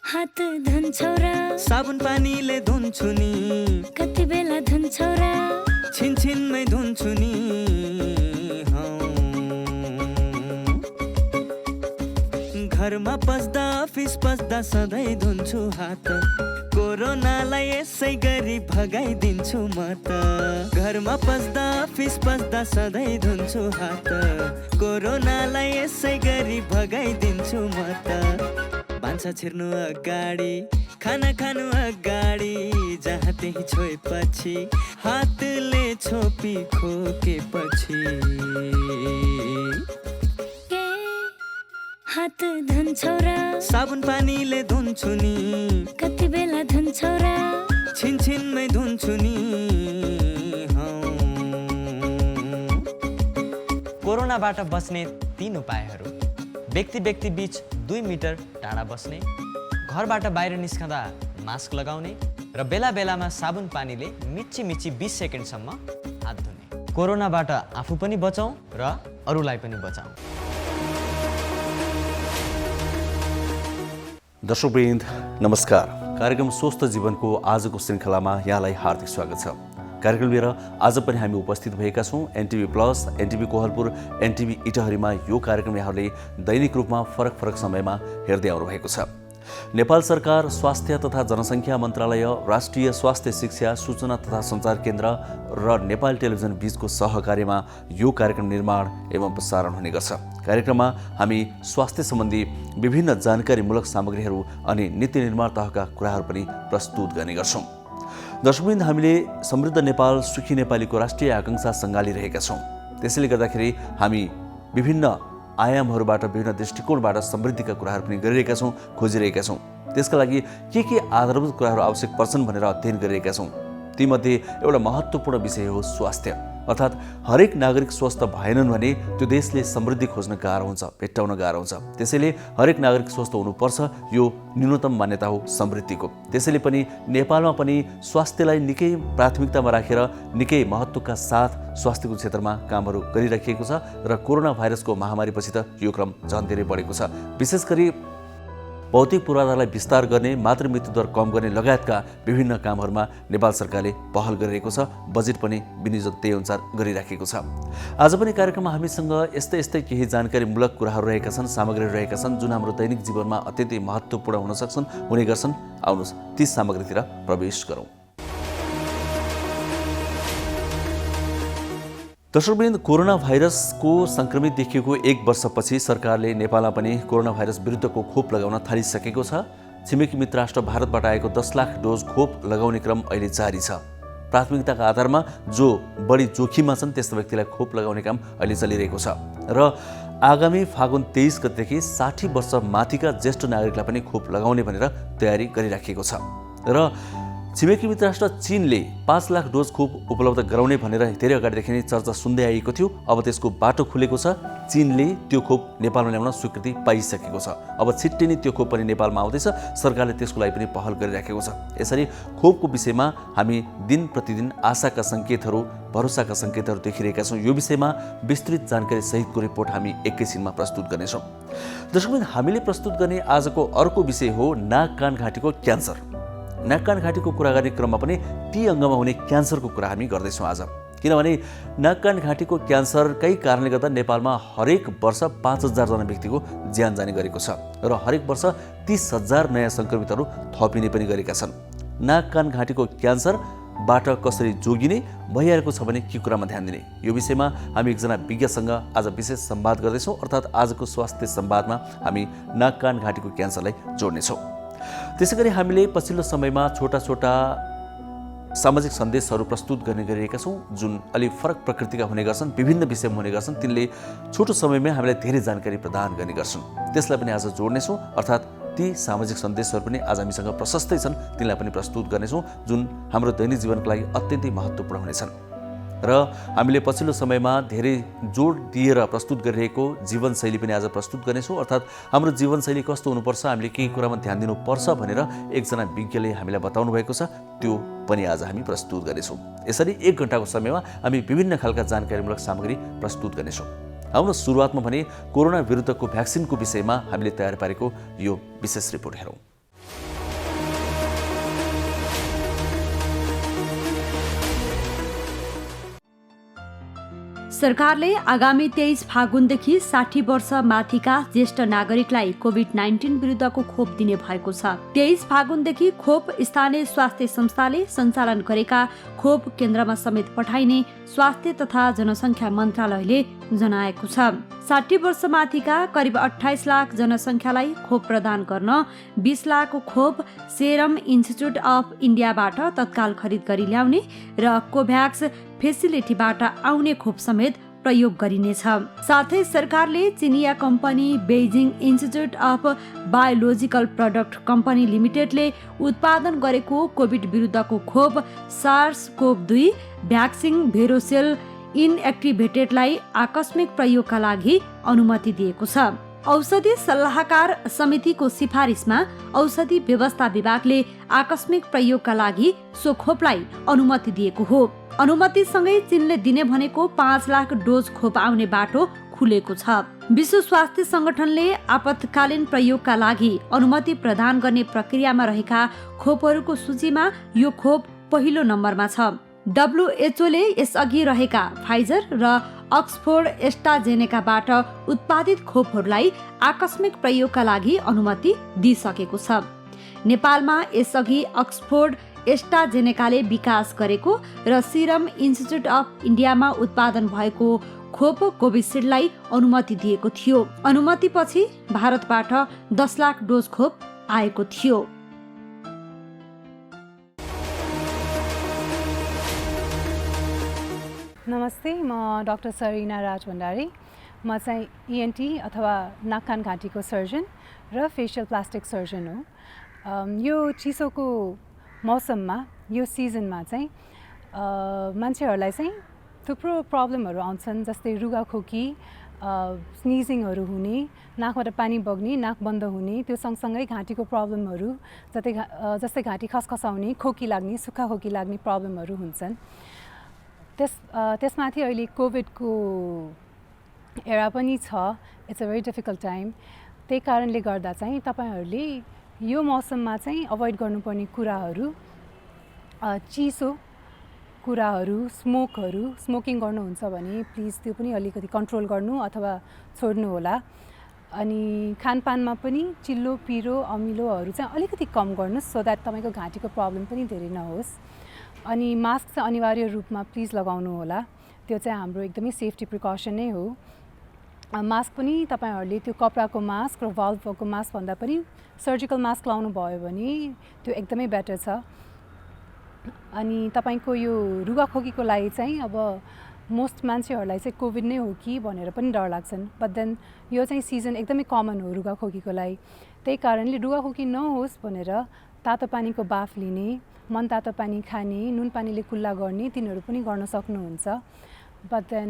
हात धुन्छौ र साबुन पानीले धुन्छु नि कति बेला धुन्छौ र छिनछिनमै धुन्छु नि घरमा पस्दा अफिस पस्दा सधैँ धुन्छु हात कोरोनालाई यसै गरी भगाइदिन्छु म त घरमा पस्दा अफिस पस्दा सधैँ धुन्छु हात कोरोनालाई यसै गरी भगाइदिन्छु म त भान्सा छिर्नु अगाडि खाना खानु अगाडि जहाँ त्यही छोएपछि हातले छोपी खोकेपछि हात धुन्छौ र साबुन पानीले धुन्छु नि कति बेला धुन्छौ र छिनछिनमै धुन्छु नि कोरोनाबाट बस्ने 3 उपायहरू। व्यक्ति बीच 2 मिटर टाढा बस्ने, घरबाट बाहिर निस्कँदा मास्क लगाउने र बेला बेलामा साबुन पानीले मिच्ची 20 सेकेन्डसम्म हात धुने। कोरोनाबाट आफू पनि बचाउँ र अरूलाई पनि बचाउँ। दर्शकवृन्द नमस्कार। कार्यक्रम स्वस्थ जीवनको आजको श्रृङ्खलामा यहाँलाई हार्दिक स्वागत छ। कार्यक्रम लिएर आज पनि हामी उपस्थित भएका छौँ NTV plus, NTV Kohalpur, NTV इटहरीमा। यो कार्यक्रम यहाँहरूले दैनिक रूपमा फरक समयमा हेर्दै आउनु भएको छ। नेपाल सरकार, स्वास्थ्य तथा जनसङ्ख्या मन्त्रालय, राष्ट्रिय स्वास्थ्य शिक्षा सूचना तथा सञ्चार केन्द्र र नेपाल टेलिभिजन बीचको सहकार्यमा यो कार्यक्रम निर्माण एवं प्रसारण हुने गर्छ। कार्यक्रममा हामी स्वास्थ्य सम्बन्धी विभिन्न जानकारीमूलक सामग्रीहरू अनि नीति निर्माण तहका कुराहरू पनि प्रस्तुत गर्ने गर्छौँ। दर्शकवृन्द, हामीले समृद्ध नेपाल, सुखी नेपालीको राष्ट्रिय आकाङ्क्षा सँगालिरहेका छौँ। त्यसैले गर्दाखेरि हामी विभिन्न आयामहरूबाट, विभिन्न दृष्टिकोणबाट समृद्धिका कुराहरू पनि गरिरहेका छौँ, खोजिरहेका छौँ। त्यसका लागि के आधारभूत कुराहरू आवश्यक पर्छन् भनेर अध्ययन गरिरहेका छौँ। तीमध्ये एउटा महत्त्वपूर्ण विषय हो स्वास्थ्य। अर्थात् हरेक नागरिक स्वस्थ भएनन् भने त्यो देशले समृद्धि खोज्न गाह्रो हुन्छ, भेट्टाउन गाह्रो हुन्छ। त्यसैले हरेक नागरिक स्वस्थ हुनुपर्छ, यो न्यूनतम मान्यता हो समृद्धिको। त्यसैले पनि नेपालमा पनि स्वास्थ्यलाई निकै प्राथमिकतामा राखेर निकै महत्त्वका साथ स्वास्थ्यको क्षेत्रमा कामहरू गरिराखिएको छ र कोरोना भाइरसको महामारीपछि त यो क्रम झन् धेरै बढेको छ। विशेष गरी भौतिक पूर्वाधारलाई विस्तार गर्ने, मातृ मृत्यु दर कम गर्ने लगायतका विभिन्न कामहरूमा नेपाल सरकारले पहल गरिरहेको छ। बजेट पनि विनियोजन त्यही अनुसार गरिराखेको छ। आज पनि कार्यक्रममा हामीसँग यस्तै केही जानकारीमूलक कुराहरू रहेका छन्, सामग्रीहरू रहेका छन् जुन हाम्रो दैनिक जीवनमा अत्यन्तै महत्त्वपूर्ण हुन सक्छन्, हुने गर्छन्। आउनुहोस् ती सामग्रीतिर प्रवेश गरौँ। दर्शकवृन्द, कोरोना भाइरसको सङ्क्रमित देखिएको 1 वर्षपछि सरकारले नेपालमा पनि कोरोना भाइरस विरुद्धको खोप लगाउन थालिसकेको छ। छिमेकी मित्र राष्ट्र भारतबाट आएको 10 लाख डोज खोप लगाउने क्रम अहिले जारी छ। प्राथमिकताका आधारमा जो बढी जोखिममा छन् त्यस्ता व्यक्तिलाई खोप लगाउने काम अहिले चलिरहेको छ र आगामी फागुन 23 गतेदेखि 60 वर्ष माथिका ज्येष्ठ नागरिकलाई पनि खोप लगाउने भनेर तयारी गरिराखेको छ र छिमेकी मित्र राष्ट्र चीनले 5 लाख डोज खोप उपलब्ध गराउने भनेर धेरै अगाडिदेखि नै चर्चा सुन्दै आएको थियो। अब त्यसको बाटो खुलेको छ। चीनले त्यो खोप नेपालमा ल्याउन स्वीकृति पाइसकेको छ। अब छिट्टै नै त्यो खोप पनि नेपालमा आउँदैछ। सरकारले त्यसको लागि पनि पहल गरिराखेको छ। यसरी खोपको विषयमा हामी दिन प्रतिदिन आशाका सङ्केतहरू, भरोसाका सङ्केतहरू देखिरहेका छौँ। यो विषयमा विस्तृत जानकारी सहितको रिपोर्ट हामी एकैछिनमा प्रस्तुत गर्नेछौँ। दर्शकवृन्द, हामीले प्रस्तुत गर्ने आजको अर्को विषय हो नाक कान घाँटीको क्यान्सर। नाक कान घाँटीको कुरा गर्ने क्रममा पनि ती अङ्गमा हुने क्यान्सरको कुरा हामी गर्दैछौँ आज। किनभने नाक कान घाँटीको क्यान्सरकै कारणले गर्दा नेपालमा हरेक वर्ष 5,000 जना व्यक्तिको ज्यान जाने गरेको छ र हरेक वर्ष 30,000 नयाँ सङ्क्रमितहरू थपिने पनि गरेका छन्। नाक कान घाँटीको क्यान्सरबाट कसरी जोगिने भइरहेको छ भने के कुरामा ध्यान दिने, यो विषयमा हामी एकजना विज्ञसँग आज विशेष संवाद गर्दैछौँ। अर्थात् आजको स्वास्थ्य संवादमा हामी नाक कान घाँटीको क्यान्सरलाई जोड्नेछौँ। त्यसैगरी हामीले पछिल्लो समयमा छोटा सामाजिक सन्देशहरू प्रस्तुत गर्ने गरिरहेका छौँ जुन अलि फरक प्रकृतिका हुने गर्छन्, विभिन्न विषयमा हुने गर्छन्। तिनले छोटो समयमै हामीलाई धेरै जानकारी प्रदान गर्ने गर्छन्। त्यसलाई पनि आज जोड्नेछौँ। अर्थात् ती सामाजिक सन्देशहरू पनि आज हामीसँग प्रशस्तै छन्, तिनलाई पनि प्रस्तुत गर्नेछौँ जुन हाम्रो दैनिक जीवनको लागि अत्यन्तै महत्त्वपूर्ण हुनेछन्। र हामीले पछिल्लो समयमा धेरै जोड दिएर प्रस्तुत गरिरहेको जीवनशैली पनि आज प्रस्तुत गर्नेछौँ। अर्थात् हाम्रो जीवनशैली कस्तो हुनुपर्छ, हामीले केही कुरामा ध्यान दिनुपर्छ भनेर एकजना विज्ञले हामीलाई बताउनु भएको छ, त्यो पनि आज हामी प्रस्तुत गर्नेछौँ। यसरी 1 घण्टाको समयमा हामी विभिन्न खालका जानकारीमूलक सामग्री प्रस्तुत गर्नेछौँ। आउनुहोस् सुरुवातमा भने कोरोना विरुद्धको भ्याक्सिनको विषयमा हामीले तयार पारेको यो विशेष रिपोर्ट हेरौँ। सरकारले आगामी 23 फागुनदेखि 60 वर्ष माथिका ज्येष्ठ नागरिकलाई कोभिड-19 विरुद्धको खोप दिने भएको छ। 23 फागुनदेखि खोप स्थानीय स्वास्थ्य संस्थाले सञ्चालन गरेका खोप केन्द्रमा समेत पठाइने स्वास्थ्य तथा जनसङ्ख्या मन्त्रालयले जनाएको छ। 60 वर्ष माथिका करिब 28 लाख जनसङ्ख्यालाई खोप प्रदान गर्न 20 लाख खोप सेरम इन्स्टिच्युट अफ इन्डियाबाट तत्काल खरिद गरी ल्याउने र कोभ्याक्स फेसिलिटीबाट आउने खोप समेत प्रयोग गरिनेछ। साथै सरकारले चिनिया company Beijing institute of biological product company लिमिटेडले उत्पादन गरेको कोभिड विरुद्धको खोप SARS-CoV-2 भ्याक्सिन भेरोसेल इनएक्टिभेटेडलाई आकस्मिक प्रयोगका लागि अनुमति दिएको छ। औषधि सल्लाहकार समितिको सिफारिसमा औषधि व्यवस्था विभागले आकस्मिक प्रयोगका लागि सो खोपलाई अनुमति दिएको हो। अनुमतिसँगै चीनले दिने भनेको 5 लाख डोज खोप आउने बाटो खुलेको छ। विश्व स्वास्थ्य संगठनले आपतकालीन प्रयोगका लागि अनुमति प्रदान गर्ने प्रक्रियामा रहेका खोपहरूको सूचीमा यो खोप पहिलो नम्बरमा छ। WHO ले यसअघि रहेका फाइजर र अक्सफोर्ड एस्ट्राजेनेकाबाट उत्पादित खोपहरूलाई आकस्मिक प्रयोगका लागि अनुमति दिइसकेको छ। नेपालमा यसअघि अक्सफोर्ड एस्ट्राजेनेकाले विकास गरेको र सिरम इन्स्टिच्युट अफ इन्डियामा उत्पादन भएको खोप कोभिसिल्डलाई अनुमति दिएको थियो। अनुमतिपछि भारतबाट 10 लाख डोज खोप आएको थियो। नमस्ते, म डाक्टर सरिना राज भण्डारी। म चाहिँ ENT अथवा नाक कान घाँटीको सर्जन र फेसियल प्लास्टिक सर्जन हो। यो चिसोको मौसममा, यो सिजनमा चाहिँ मान्छेहरूलाई चाहिँ थुप्रो प्रब्लमहरू आउँछन्, जस्तै रुगाखोकी, स्निजिङहरू हुने, नाकबाट पानी बग्ने, नाक बन्द हुने, त्यो सँगसँगै घाँटीको प्रब्लमहरू जस्तै घाँटी खसखसाउने, खोकी लाग्ने, सुक्खा खोकी लाग्ने प्रब्लमहरू हुन्छन्। त्यसमाथि अहिले कोभिडको एरा पनि छ। It's a very difficult time. त्यही कारणले गर्दा चाहिँ तपाईहरूले यो मौसममा चाहिँ अभोइड गर्नुपर्ने कुराहरू, चिसो कुराहरू, स्मोकिङ गर्नुहुन्छ भने प्लिज त्यो पनि अलिकति कन्ट्रोल गर्नु अथवा छोड्नु होला। अनि खानपानमा पनि चिल्लो, पिरो, अमिलोहरू चाहिँ अलिकति कम गर्नुहोस्, सो द्याट तपाईँको घाँटीको प्रब्लम पनि धेरै नहोस्। अनि मास्क चाहिँ अनिवार्य रूपमा प्लिज लगाउनु होला। त्यो चाहिँ हाम्रो एकदमै सेफ्टी प्रिकसन नै हो। मास्क पनि तपाईँहरूले त्यो कपडाको मास्क र भाल्भको मास्क भन्दा पनि सर्जिकल मास्क लाउनु भयो भने त्यो एकदमै बेटर छ। अनि तपाईँको यो रुगाखोकीको लागि चाहिँ अब मोस्ट मान्छेहरूलाई चाहिँ कोभिड नै हो कि भनेर पनि डर लाग्छन्, बट देन यो चाहिँ सिजन एकदमै कमन हो रुगाखोकीको लागि। त्यही कारणले रुगाखोकी नहोस् भनेर तातो पानीको बाफ लिने, मन तातो पानी खाने, नुन पानीले कुल्ला गर्ने, तिनीहरू पनि गर्न सक्नुहुन्छ। But then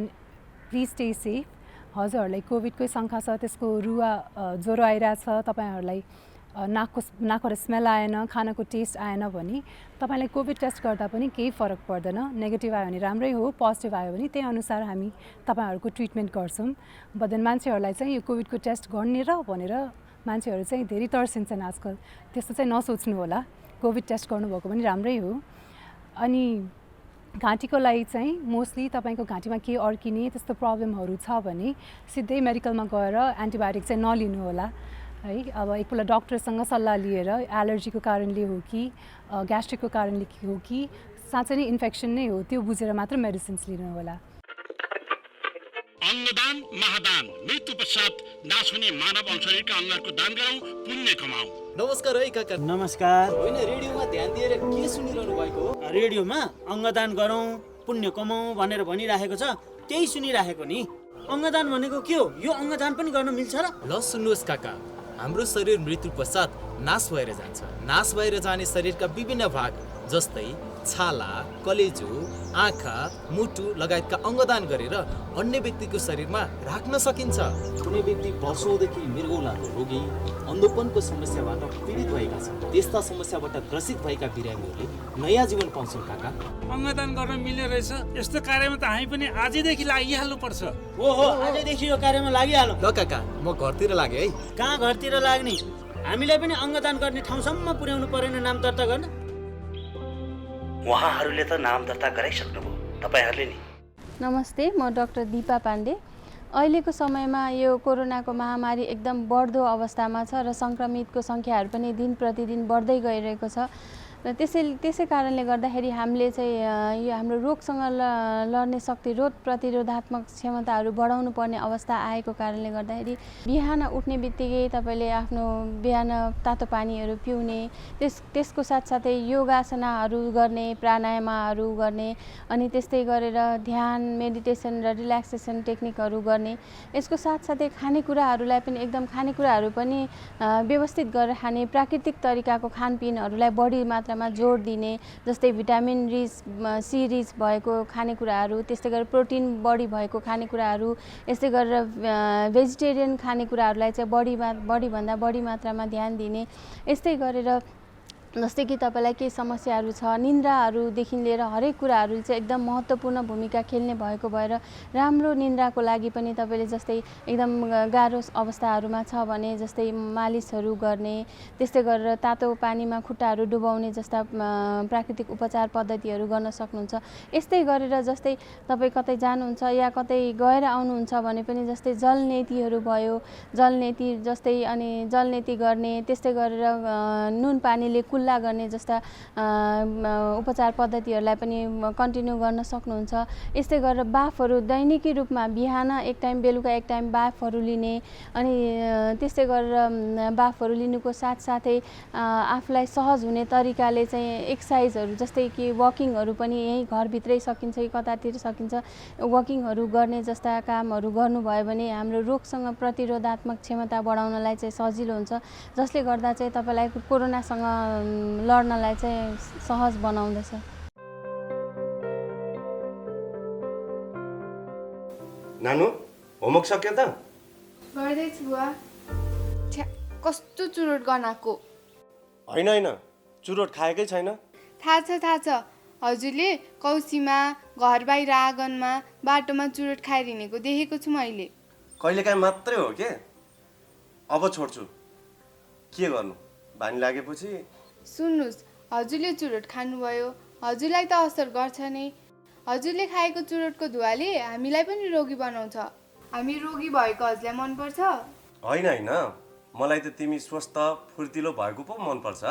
please stay safe. हजुरहरूलाई कोभिडकै शङ्का छ, त्यसको ज्वरो आइरहेछ, तपाईँहरूलाई नाकबाट स्मेल आएन, खानाको टेस्ट आएन भने तपाईँलाई कोभिड टेस्ट गर्दा पनि केही फरक पर्दैन। नेगेटिभ आयो भने राम्रै हो, पोजिटिभ आयो भने त्यही अनुसार हामी तपाईँहरूको ट्रिटमेन्ट गर्छौँ। बट देन मान्छेहरूलाई चाहिँ यो कोभिडको टेस्ट गर्ने र भनेर मान्छेहरू चाहिँ धेरै तर्सिन्छन् आजकल। त्यस्तो चाहिँ नसोच्नु होला, कोभिड टेस्ट गर्नुभएको पनि राम्रै हो। अनि घाँटीको लागि चाहिँ मोस्टली तपाईँको घाँटीमा केही अड्किने त्यस्तो प्रब्लमहरू छ भने सिधै मेडिकलमा गएर एन्टिबायोटिक चाहिँ नलिनु होला है। अब एकपल्ट डक्टरसँग सल्लाह लिएर एलर्जीको कारणले हो कि ग्यास्ट्रिकको कारणले हो कि साँच्चै नै इन्फेक्सन नै हो, त्यो बुझेर मात्र मेडिसिन्स लिनु होला। अंगदान महादान, मृत्यु पश्चात नाश हुने मानव शरीरका अङ्गहरूको दान गरौँ, पुण्य कमाऊ। नमस्कार है काका। नमस्कार। होइन, रेडियोमा ध्यान दिएर के सुनिरहनु भएको हो? रेडियोमा अङ्गदान गरौँ पुण्य कमाऊ भनेर भनिराखेको छ, त्यही सुनिराखेको नि। अङ्गदान भनेको के हो? यो अङ्गदान पनि गर्न मिल्छ र? ल सुन्नुहोस् काका, हाम्रो शरीर मृत्यु पश्चात नाश भएर जान्छ। नाश भएर जाने शरीरका विभिन्न भाग जस्तै छाला, कलेजो, आँखा, मुटु लगायतका अङ्गदान गरेर अन्य व्यक्तिको शरीरमा राख्न सकिन्छ। कुनै व्यक्ति वर्षौँदेखि मृगौलाको रोगी, अन्धोपनको समस्याबाट पीडित भएका छन्, त्यस्ता समस्याबाट ग्रसित भएका बिरामीहरूले नयाँ जीवन पाउँछन् काका। अङ्गदान गर्न मिल्ने रहेछ। यस्तो कार्यमा त हामी पनि आजैदेखि लागिहाल्नुपर्छ। ओहो, आजैदेखि यो कार्यमा लागिहालौँ। ल काका, म घरतिर लागेँ है। कहाँ घरतिर लाग्ने? हामीलाई पनि अङ्गदान गर्ने ठाउँसम्म पुर्याउनु परेन नाम दर्ता गर्न। उहाँहरूले त नाम दर्ता गराइसक्नुभयो, तपाईँहरूले नि। नमस्ते, म डाक्टर दीपा पाण्डे। अहिलेको समयमा यो कोरोनाको महामारी एकदम बढ्दो अवस्थामा छ र सङ्क्रमितको सङ्ख्याहरू पनि दिन प्रतिदिन बढ्दै गइरहेको छ र त्यसै कारणले गर्दाखेरि हामीले चाहिँ यो हाम्रो रोगसँग लड्ने शक्ति, रोग प्रतिरोधात्मक क्षमताहरू बढाउनु पर्ने अवस्था आएको कारणले गर्दाखेरि बिहान उठ्ने बित्तिकै तपाईँले आफ्नो बिहान तातो पानीहरू पिउने, त्यसको साथसाथै योगासनाहरू गर्ने, प्राणायामहरू गर्ने, अनि त्यस्तै गरेर ध्यान, मेडिटेसन र रिल्याक्सेसन टेक्निकहरू गर्ने। यसको साथसाथै खानेकुराहरूलाई पनि खानेकुराहरू पनि व्यवस्थित गरेर खाने, प्राकृतिक तरिकाको खानपिनहरूलाई बढी मात्रामा जोड दिने, जस्तै भिटामिन रिच, सी रिच भएको खानेकुराहरू, त्यस्तै गरेर प्रोटिन बढी भएको खानेकुराहरू, यस्तै गरेर भेजिटेरियन खानेकुराहरूलाई चाहिँ बढीभन्दा बढी मात्रामा ध्यान दिने। यस्तै गरेर जस्तै कि तपाईँलाई केही समस्याहरू छ, निन्द्राहरूदेखि लिएर हरेक कुराहरू चाहिँ एकदम महत्त्वपूर्ण भूमिका खेल्ने भएको भएर राम्रो निन्द्राको लागि पनि तपाईँले जस्तै एकदम गाह्रो अवस्थाहरूमा छ भने जस्तै मालिसहरू गर्ने, त्यस्तै गरेर तातो पानीमा खुट्टाहरू डुबाउने जस्ता प्राकृतिक उपचार पद्धतिहरू गर्न सक्नुहुन्छ। यस्तै गरेर जस्तै तपाईँ कतै जानुहुन्छ या कतै गएर आउनुहुन्छ भने पनि जस्तै जलनेतीहरू भयो, जलनेती गर्ने, त्यस्तै गरेर नुन पानीले कुल्ला गर्ने जस्ता उपचार पद्धतिहरूलाई पनि कन्टिन्यू गर्न सक्नुहुन्छ। यस्तै गरेर बाफहरू दैनिकी रूपमा बिहान एक टाइम, बेलुका एक टाइम बाफहरू लिने, अनि त्यस्तै गरेर बाफहरू लिनुको साथसाथै आफूलाई सहज हुने तरिकाले चाहिँ एक्सर्साइजहरू जस्तै कि वकिङहरू पनि यहीँ घरभित्रै सकिन्छ कि कतातिर सकिन्छ, वकिङहरू गर्ने जस्ता कामहरू गर्नुभयो भने हाम्रो रोगसँग प्रतिरोधात्मक क्षमता बढाउनलाई चाहिँ सजिलो हुन्छ, जसले गर्दा चाहिँ तपाईँलाई कोरोनासँग लड्नलाई चाहिँ सहज बनाउँदछ। नानु, होमवर्क सक्यो त? गर्दैछु बुवा। कस्तो चुरोट गनाएको। होइन, चुरोट खाएकै छैन। थाहा छ। हजुरले कौसीमा, घर बाहिर आँगनमा, बाटोमा चुरोट खाएर हिँडेको देखेको छु मैले। कहिलेकाहीँ मात्रै हो के? अब छोड्छु। के गर्नु, बानी लागेपछि। सुन्नुहोस्, हजुरले चुरोट खानुभयो, हजुरलाई त असर गर्छ नै। हजुरले खाएको चुरोटको धुवाले हामीलाई पनि रोगी बनाउँछ। हामी रोगी भएको हजुरलाई मनपर्छ? होइन, मलाई त तिमी स्वस्थ फुर्तिलो भएको पो मनपर्छ।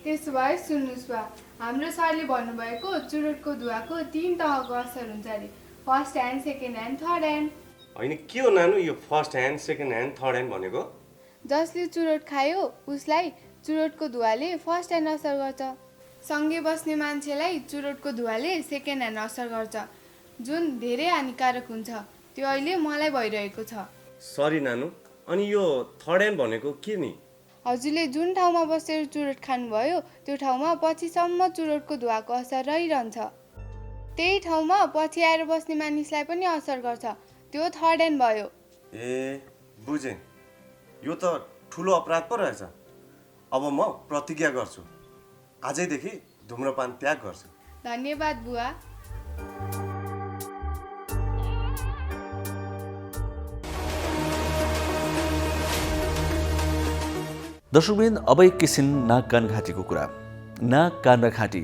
त्यसो भए सुन्नुहोस् बा, हाम्रो सरले भन्नुभएको चुरोटको धुवाको 3 तहको असर हुन्छ अरे, first hand, second hand, third hand. होइन, के हो नानु यो first hand, second hand, third hand भनेको? जसले चुरोट खायो उसलाई चुरोटको धुवाले फर्स्ट ह्यान्ड असर गर्छ, सँगै बस्ने मान्छेलाई चुरोटको धुवाले सेकेन्ड ह्यान्ड असर गर्छ, जुन धेरै हानिकारक हुन्छ। त्यो अहिले मलाई भइरहेको छ। सरी नानु, अनि यो थर्ड ह्यान्ड भनेको के नि? हजुरले जुन ठाउँमा बसेर चुरोट खानुभयो त्यो ठाउँमा पछिसम्म चुरोटको धुवाको असर रहिरहन्छ। त्यही ठाउँमा पछि आएर बस्ने मानिसलाई पनि असर गर्छ, त्यो थर्ड ह्यान्ड भयो। ए बुझेँ, यो त ठुलो अपराध पो रहेछ। अब म प्रतिज्ञा गर्छु, आजैदेखि धुम्रपान त्याग गर्छु। धन्यवाद बुवा। दर्शकवृन्द, अब एकैछिन नाक कान घाँटीको कुरा। नाक, कान र घाँटी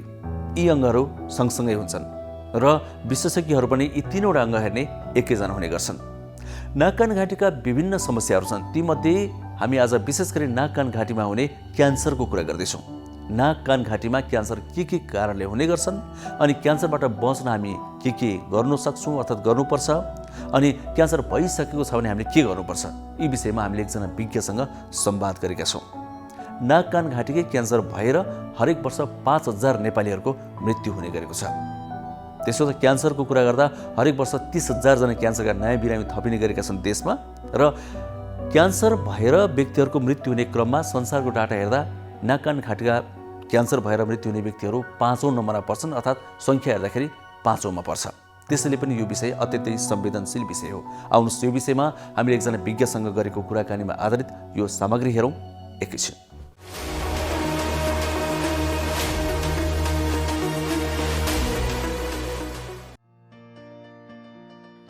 यी अङ्गहरू सँगसँगै हुन्छन् र विशेषज्ञहरू पनि यी तीनवटा अङ्ग हेर्ने एकैजना हुने गर्छन्। नाक कान घाँटीका विभिन्न समस्याहरू छन्, तीमध्ये हामी आज विशेष गरी नाक कान घाँटीमा हुने क्यान्सरको कुरा गर्दैछौँ। नाक कान घाँटीमा क्यान्सर के कारणले हुने गर्छन्, अनि क्यान्सरबाट बच्न हामी के गर्नु सक्छौँ अर्थात् गर्नुपर्छ, अनि क्यान्सर भइसकेको छ भने हामीले के गर्नुपर्छ, यी विषयमा हामीले एकजना विज्ञसँग संवाद गरेका छौँ। नाक कान घाँटीकै क्यान्सर भएर हरेक वर्ष 5000 नेपालीहरूको मृत्यु हुने गरेको छ। त्यसो त क्यान्सरको कुरा गर्दा हरेक वर्ष 30,000 जना क्यान्सरका नयाँ बिरामी थपिने गरेका छन् देशमा, र क्यान्सर भएर व्यक्तिहरूको मृत्यु हुने क्रममा संसारको डाटा हेर्दा नाक कान घाँटीका क्यान्सर भएर मृत्यु हुने व्यक्तिहरू 5औं नम्बरमा पर्छन्, अर्थात् सङ्ख्या हेर्दाखेरि 5औंमा पर्छ। त्यसैले पनि यो विषय अत्यन्तै संवेदनशील विषय हो। आउनुहोस् यो विषयमा हामीले एकजना विज्ञसँग गरेको कुराकानीमा आधारित यो सामग्री हेरौँ एकैछिन।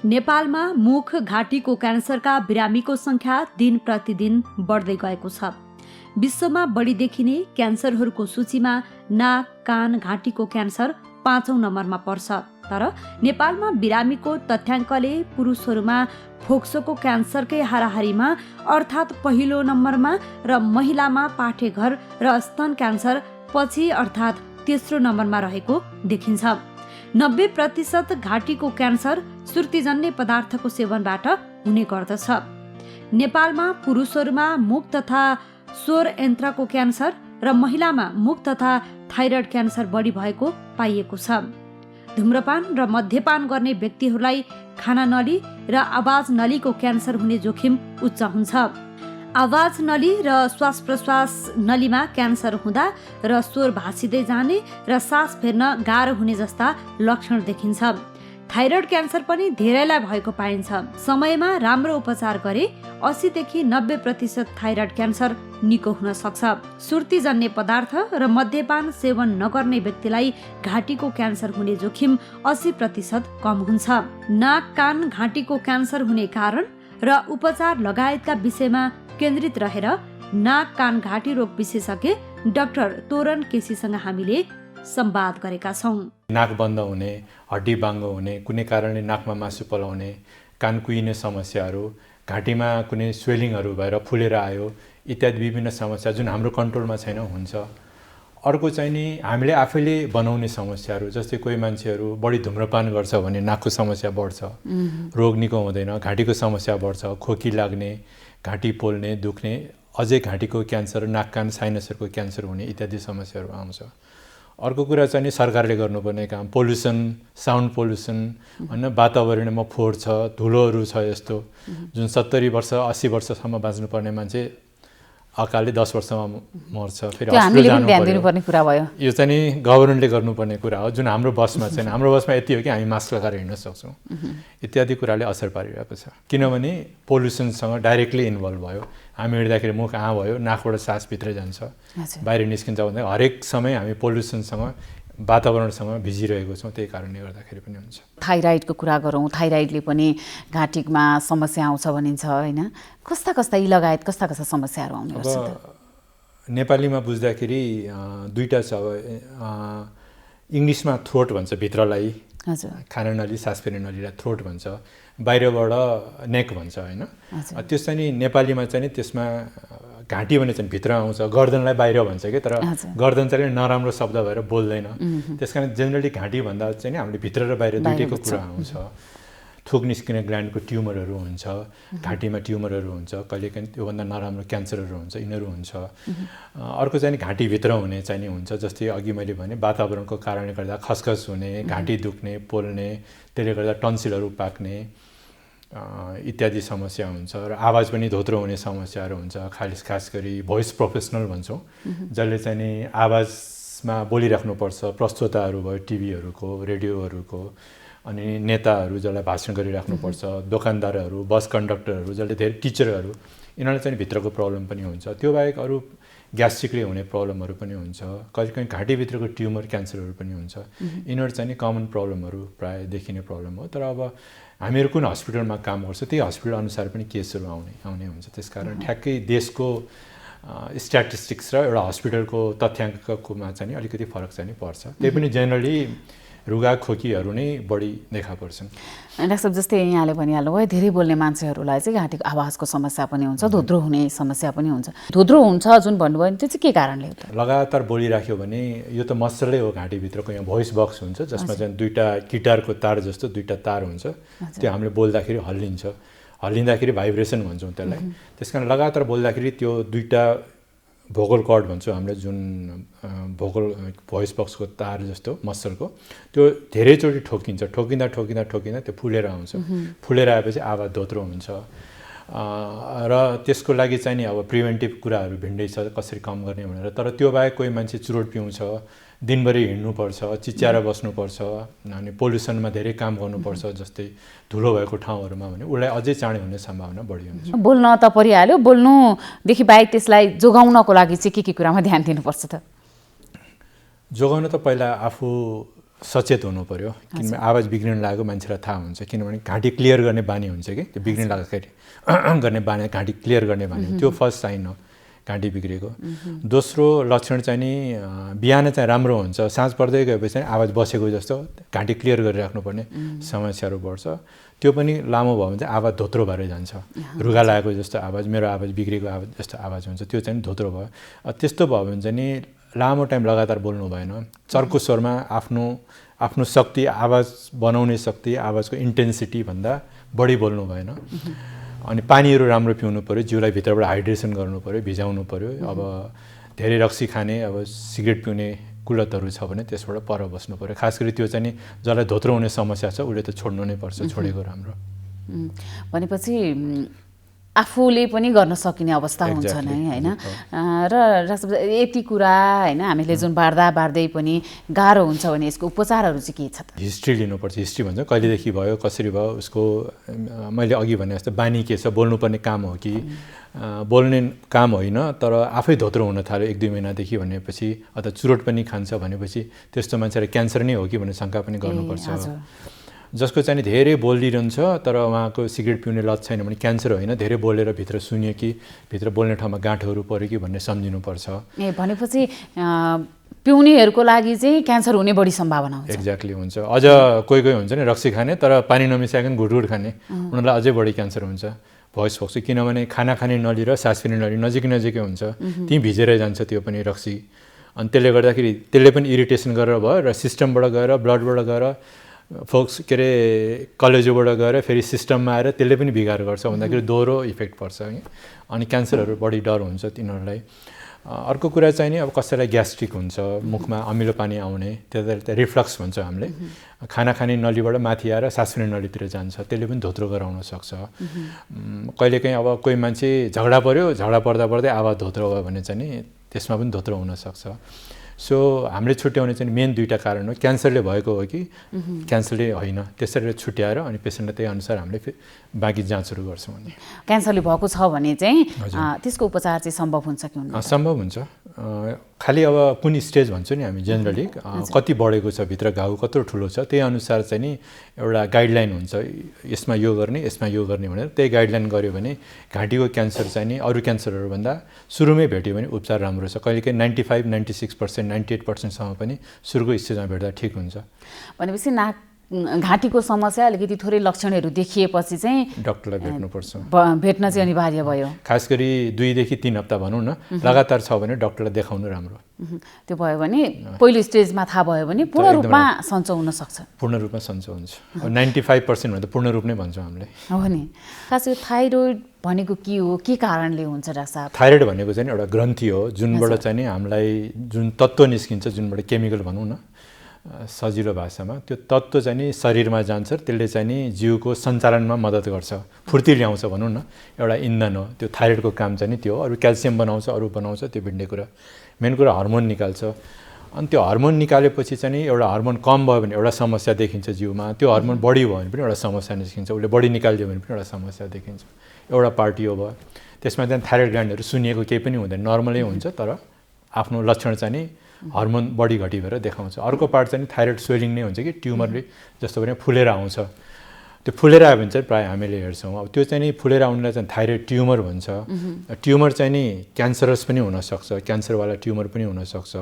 नेपालमा मुख घाँटीको क्यान्सरका बिरामीको संख्या दिन प्रतिदिन बढ्दै गएको छ। विश्वमा बढी देखिने क्यान्सरहरूको सूचीमा नाक, कान, घाँटीको क्यान्सर 5औं नम्बरमा पर्छ। तर नेपालमा बिरामीको तथ्याङ्कले पुरुषहरूमा फोक्सोको क्यान्सरकै हाराहारीमा अर्थात् पहिलो नम्बरमा र महिलामा पाठेघर र स्तन क्यान्सर पछि अर्थात् तेस्रो नम्बरमा रहेको देखिन्छ। 90% घाँटीको क्यान्सर सुर्तीजन्य पदार्थको सेवनबाट हुने गर्दछ। नेपालमा पुरुषहरूमा मुख तथा स्वर यन्त्रको क्यान्सर र महिलामा मुख तथा थाइरोइड क्यान्सर बढी भएको पाइएको छ। धुम्रपान र मद्यपान गर्ने व्यक्तिहरूलाई खाना नली र आवाज नलीको क्यान्सर हुने जोखिम उच्च हुन्छ। आवाज नली र श्वास प्रश्वास नलीमा क्यान्सर हुँदा र स्वर भाँसिँदै जाने र सास फेर्न गाह्रो हुने जस्ता लक्षण देखिन्छ। थाइरोइड क्यान्सर पनि धेरैलाई भएको पाइन्छ। समयमा राम्रो उपचार गरे 80 देखि 90% थाइरोइड क्यान्सर निको हुन सक्छ। सुर्तीजन्य पदार्थ र मद्यपान सेवन नगर्ने व्यक्तिलाई घाँटीको क्यान्सर हुने जोखिम 80% कम हुन्छ। नाक कान घाँटीको क्यान्सर हुने कारण र उपचार लगायतका विषयमा केन्द्रित रहेर नाक कान घाँटी रोग विशेषज्ञ डाक्टर तोरण केसीसँग हामीले संवाद गरेका छौँ। नाक बन्द हुने, हड्डी बाङ्गो हुने, कुनै कारणले नाकमा मासु पलाउने, कान कुहिने समस्याहरू, घाँटीमा कुनै स्वेलिङहरू भएर फुलेर आयो इत्यादि विभिन्न समस्या जुन हाम्रो कन्ट्रोलमा छैन हुन्छ। अर्को चाहिँ नि हामीले आफैले बनाउने समस्याहरू, जस्तै कोही मान्छेहरू बढी धुम्रपान गर्छ भने नाकको समस्या बढ्छ, रोग निको हुँदैन, घाँटीको समस्या बढ्छ, खोकी लाग्ने, घाँटी पोल्ने, दुख्ने, अझै घाँटीको क्यान्सर, नाक कान साइनसहरूको क्यान्सर हुने इत्यादि समस्याहरू आउँछ। अर्को कुरा चाहिँ नि सरकारले गर्नुपर्ने काम पोल्युसन, साउन्ड पोल्युसन होइन, वातावरणमा फोहोर छ, धुलोहरू छ, यस्तो जुन 70 वर्ष 80 वर्षसम्म बाँच्नुपर्ने मान्छे अकालले 10 वर्षमा मर्छ। फेरि हस्पिटल जानुपर्ने कुरा भयो। यो चाहिँ नि गभर्मेन्टले गर्नुपर्ने कुरा हो, जुन हाम्रो बसमा छैन। हाम्रो बसमा यति हो कि हामी मास्क लगाएर हिँड्न सक्छौँ, इत्यादि कुराले असर पारिरहेको छ। किनभने पोल्युसनसँग डाइरेक्टली इन्भल्भ भयो। हामी हिँड्दाखेरि मुख भयो, नाकबाट सास भित्रै जान्छ, बाहिर निस्किन्छ भन्दा हरेक समय हामी पोल्युसनसँग वातावरणसँग भिजिरहेको छौँ। त्यही कारणले गर्दाखेरि पनि हुन्छ। थाइराइडको कुरा गरौँ, थाइराइडले पनि घाँटीमा समस्या आउँछ भनिन्छ होइन? कस्ता कस्ता यी लगायत कस्ता कस्ता समस्याहरू आउने गर्छ त? नेपालीमा बुझ्दाखेरि दुईवटा छ। इङ्ग्लिसमा थ्रोट भन्छ भित्रलाई, खाना नली सास फेर्ने नलीलाई थ्रोट भन्छ, बाहिरबाट नेक भन्छ होइन? त्यो चाहिँ नि नेपालीमा चाहिँ नि त्यसमा घाँटी भने चाहिँ भित्र आउँछ, गर्दनलाई बाहिर भन्छ कि, तर गर्दन चाहिँ नराम्रो शब्द भएर बोल्दैन। त्यस कारण जेनरली घाँटी भन्दा चाहिँ नि हामीले भित्र र बाहिर दुईटैको कुरा आउँछ। थुक निस्किने ग्ल्यान्डको ट्युमरहरू हुन्छ, घाँटीमा ट्युमरहरू हुन्छ, कहिलेकाहीँ त्योभन्दा नराम्रो क्यान्सरहरू हुन्छ, यिनीहरू हुन्छ। अर्को चाहिँ घाँटीभित्र हुने चाहिँ नि हुन्छ, जस्तै अघि मैले भने वातावरणको कारणले गर्दा खसखस हुने, घाँटी दुख्ने, पोल्ने, त्यसले गर्दा टन्सिलहरू पाक्ने इत्यादि समस्या हुन्छ। र आवाज पनि धोत्रो हुने समस्याहरू हुन्छ। खास गरी भोइस प्रोफेसनल भन्छौँ, जसले चाहिँ नि आवाजमा बोलिराख्नुपर्छ, प्रस्तोताहरू भयो, टिभीहरूको, रेडियोहरूको, अनि नेताहरू जसलाई भाषण गरिराख्नुपर्छ, दोकानदारहरू, बस कन्डक्टरहरू, जसले धेरै टिचरहरू, यिनीहरूलाई चाहिँ भित्रको प्रब्लम पनि हुन्छ। त्यो बाहेक अरू ग्यास्ट्रिकले हुने प्रब्लमहरू पनि हुन्छ, कहिलेकाहीँ घाँटीभित्रको ट्युमर क्यान्सरहरू पनि हुन्छ। यिनीहरू चाहिँ नि कमन प्रब्लमहरू प्रायः देखिने प्रब्लम हो। तर अब हामीहरू कुन हस्पिटलमा काम गर्छ त्यही हस्पिटल अनुसार पनि केसहरू आउने हुन्छ। त्यसकारण ठ्याक्कै देशको स्ट्याटिस्टिक्स र एउटा हस्पिटलको तथ्याङ्ककोमा चाहिँ नि अलिकति फरक चाहिँ नि पर्छ। त्यही पनि जेनरली रुगा खोकीहरू नै बढी देखा पर्छन्। डाक्टर साहब, जस्तै यहाँले भनिहाल्नु भयो धेरै बोल्ने मान्छेहरूलाई चाहिँ घाँटीको आवाजको समस्या पनि हुन्छ, धोत्रो हुने समस्या पनि हुन्छ। धोत्रो हुन्छ जुन भन्नुभयो नि, त्यो चाहिँ के कारणले हो त? लगातार बोलिराख्यो भने यो त मसलै हो। घाँटीभित्रको यहाँ भोइस बक्स हुन्छ, जसमा चाहिँ दुईवटा गिटारको तार जस्तो दुईवटा तार हुन्छ, त्यो हामीले बोल्दाखेरि हल्लिन्छ। हल्लिँदाखेरि भाइब्रेसन भन्छौँ त्यसलाई। त्यस कारण लगातार बोल्दाखेरि त्यो दुईवटा भोकल कर्ड भन्छौँ हामीले, जुन भोकल भोइस बक्सको तार जस्तो मसलको, त्यो धेरैचोटि ठोकिन्छ। ठोकिँदा त्यो फुलेर आउँछ। फुलेर आएपछि आवाज धोत्रो हुन्छ। र त्यसको लागि चाहिँ नि अब प्रिभेन्टिभ कुराहरू भिन्दै छ, कसरी कम गर्ने भनेर। तर त्यो बाहेक कोही मान्छे चुरोट पिउँछ, दिनभरि हिँड्नुपर्छ, चिच्याएर बस्नुपर्छ, अनि पोल्युसनमा धेरै काम गर्नुपर्छ, जस्तै धुलो भएको ठाउँहरूमा भने उसलाई अझै चाँडै हुने सम्भावना बढी हुन्छ। बोल्न त परिहाल्यो, बोल्नुदेखि बाहेक त्यसलाई जोगाउनको लागि चाहिँ के कुरामा ध्यान दिनुपर्छ त? जोगाउन त पहिला आफू सचेत हुनु पर्यो। किनभने आवाज बिग्रिन लागेको मान्छेलाई थाहा हुन्छ, किनभने घाँटी क्लियर गर्ने बानी हुन्छ कि, त्यो बिग्रिन लाग्दाखेरि गर्ने बानी, घाँटी क्लियर गर्ने बानी, त्यो फर्स्ट साइन हो। घाँटी बिग्रेको। दोस्रो लक्षण चाहिँ नि बिहान चाहिँ राम्रो हुन्छ, साँझ पर्दै गएपछि चाहिँ आवाज बसेको जस्तो घाँटी क्लियर गरिराख्नुपर्ने समस्याहरू बढ्छ। त्यो पनि लामो भयो भने चाहिँ आवाज धोत्रो भएर जान्छ, रुगा लागेको जस्तो आवाज, मेरो आवाज बिग्रेको आवाज जस्तो आवाज हुन्छ, त्यो चाहिँ धोत्रो भयो। त्यस्तो भयो भने चाहिँ नि लामो टाइम लगातार बोल्नु भएन, चर्को स्वरमा आफ्नो शक्ति, आवाज बनाउने शक्ति, आवाजको इन्टेन्सिटी भन्दा बढी बोल्नु भएन। अनि पानीहरू राम्रो पिउनु पऱ्यो, जिउलाई भित्रबाट हाइड्रेसन गर्नु पऱ्यो, भिजाउनु पऱ्यो। अब धेरै रक्सी खाने, अब सिगरेट पिउने कुलतहरू छ भने त्यसबाट पर बस्नु पऱ्यो। खास गरी त्यो चाहिँ नि जसलाई धोत्रो हुने समस्या छ उसले त छोड्नु नै पर्छ, छोडेको राम्रो। भनेपछि आफूले पनि गर्न सकिने अवस्था हुन्छ नै हैन। र यति कुरा हैन हामीले जुन बार्दै पनि गाह्रो हुन्छ भने यसको उपचारहरू चाहिँ के छ त? हिस्ट्री लिनुपर्छ। हिस्ट्री भन्छ कहिलेदेखि भयो, कसरी भयो, उसको मैले अघि भने जस्तो बानी के छ, बोल्नुपर्ने काम हो कि बोल्ने काम होइन तर आफै धोत्रो हुन थाल्यो 1-2 महिनादेखि भनेपछि, अथवा चुरोट पनि खान्छ भनेपछि त्यस्तो मान्छेलाई क्यान्सर नै हो कि भन्ने शङ्का पनि गर्नुपर्छ। जसको चाहिँ धेरै बोलिरहन्छ तर उहाँको सिगरेट पिउने लत छैन भने क्यान्सर होइन, धेरै बोलेर भित्र सुन्यो कि भित्र बोल्ने ठाउँमा गाँठहरू पऱ्यो कि भन्ने सम्झिनुपर्छ। भनेपछि पिउनेहरूको लागि चाहिँ क्यान्सर हुने बढी सम्भावना हुन्छ। एक्ज्याक्टली हुन्छ। अझ कोही हुन्छ नि रक्सी खाने तर पानी नमिसाइकन घुटघुट खाने, उनीहरूलाई अझै बढी क्यान्सर हुन्छ। भोइस फोक्स, किनभने खाना खाने नली र सास फेर्ने नली नजिकै हुन्छ, त्यहीँ भिजेरै जान्छ त्यो पनि रक्सी। अनि त्यसले गर्दाखेरि त्यसले पनि इरिटेसन गरेर भयो र सिस्टमबाट गएर ब्लडबाट गएर फोक्स के अरे कलेजोबाट गएर फेरि सिस्टममा आएर त्यसले पनि बिगार गर्छ भन्दाखेरि दोहोरो इफेक्ट पर्छ अनि क्यान्सरहरू बढी डर हुन्छ तिनीहरूलाई। अर्को कुरा चाहिँ नि अब कसैलाई ग्यास्ट्रिक हुन्छ, मुखमा अमिलो पानी आउने, त्यसलाई रिफ्लक्स भन्छ हामीले, खाना खाने नलीबाट माथि आएर सास फेर्ने नलीतिर जान्छ, त्यसले पनि धोत्रो गराउन सक्छ। कहिलेकाहीँ अब कोही मान्छे झगडा पर्दा आवाज धोत्रो भयो भने चाहिँ नि त्यसमा पनि धोत्रो हुनसक्छ। सो हामीले छुट्याउने चाहिँ मेन 2टा कारण हो, क्यान्सरले भएको हो कि क्यान्सरले होइन, त्यसरी छुट्याएर अनि पेसेन्टलाई त्यही अनुसार हामीले बाँकी जाँचहरू गर्छौँ। भने क्यान्सरले भएको छ भने चाहिँ त्यसको उपचार चाहिँ सम्भव हुन्छ कि हुन्न? सम्भव हुन्छ। खालि अब कुन स्टेज भन्छौँ नि हामी जेनरली, कति बढेको छ भित्र घाउ कत्रो ठुलो छ त्यही अनुसार चाहिँ नि एउटा गाइडलाइन हुन्छ, यसमा यो गर्ने यसमा यो गर्ने भनेर त्यही गाइडलाइन गऱ्यो भने घाँटीको क्यान्सर चाहिँ नि अरू क्यान्सरहरूभन्दा सुरुमै भेट्यो भने उपचार राम्रो छ। कहिलेकाहीँ 95, 96%, 98%सम्म पनि सुरुको स्टेजमा भेट्दा ठिक हुन्छ। भनेपछि घाँटीको समस्या अलिकति थोरै लक्षणहरू देखिएपछि चाहिँ डाक्टरलाई भेट्नुपर्छ, भेट्न चाहिँ अनिवार्य भयो। खास गरी 2 देखि 3 हप्ता भनौँ न लगातार छ भने डाक्टरलाई देखाउनु राम्रो। त्यो भयो भने पहिलो स्टेजमा थाहा भयो भने पूर्ण रूपमा सन्चो हुन सक्छ। पूर्ण रूपमा सन्चो हुन्छ। 95% भन्दा पूर्ण रूप नै भन्छौँ हामीले। हो नि। खास गरी थाइरोइड भनेको के हो, के कारणले हुन्छ डाक्टर साहब? थाइरोइड भनेको चाहिँ एउटा ग्रन्थि हो जुनबाट चाहिँ नि हामीलाई जुन तत्त्व निस्किन्छ, जुनबाट केमिकल भनौँ न सजिलो भाषामा, त्यो तत्त्व चाहिँ नि शरीरमा जान्छ, त्यसले चाहिँ नि जिउको सञ्चालनमा मद्दत गर्छ, फुर्ती ल्याउँछ भनौँ न, एउटा इन्धन हो। त्यो थाइरोइडको काम चाहिँ नि त्यो, अरू क्याल्सियम बनाउँछ, अरू बनाउँछ, त्यो भिन्दै कुरा। मेन कुरा हर्मोन निकाल्छ। अनि त्यो हर्मोन निकालेपछि चाहिँ नि एउटा हर्मोन कम भयो भने एउटा समस्या देखिन्छ जिउमा, त्यो हर्मोन बढी भयो भने पनि एउटा समस्या निस्किन्छ, उसले बढी निकालिदियो भने पनि एउटा समस्या देखिन्छ। एउटा पार्ट यो भयो। त्यसमा चाहिँ थाइरोइड ग्ल्यान्डहरू सुनिएको केही पनि हुँदैन, नर्मलै हुन्छ, तर आफ्नो लक्षण चाहिँ नि हर्मोन बढी घटी भएर देखाउँछ। अर्को पार्ट चाहिँ थाइरोइड स्वेलिङ नै हुन्छ कि ट्युमरले जस्तो भने फुलेर आउँछ, त्यो फुलेर आयो भने चाहिँ प्रायः हामीले हेर्छौँ। अब त्यो चाहिँ नि फुलेर आउनेलाई चाहिँ थाइरोइड ट्युमर भन्छ। ट्युमर चाहिँ नि क्यान्सरस पनि हुनसक्छ, क्यान्सरवाला ट्युमर पनि हुनसक्छ,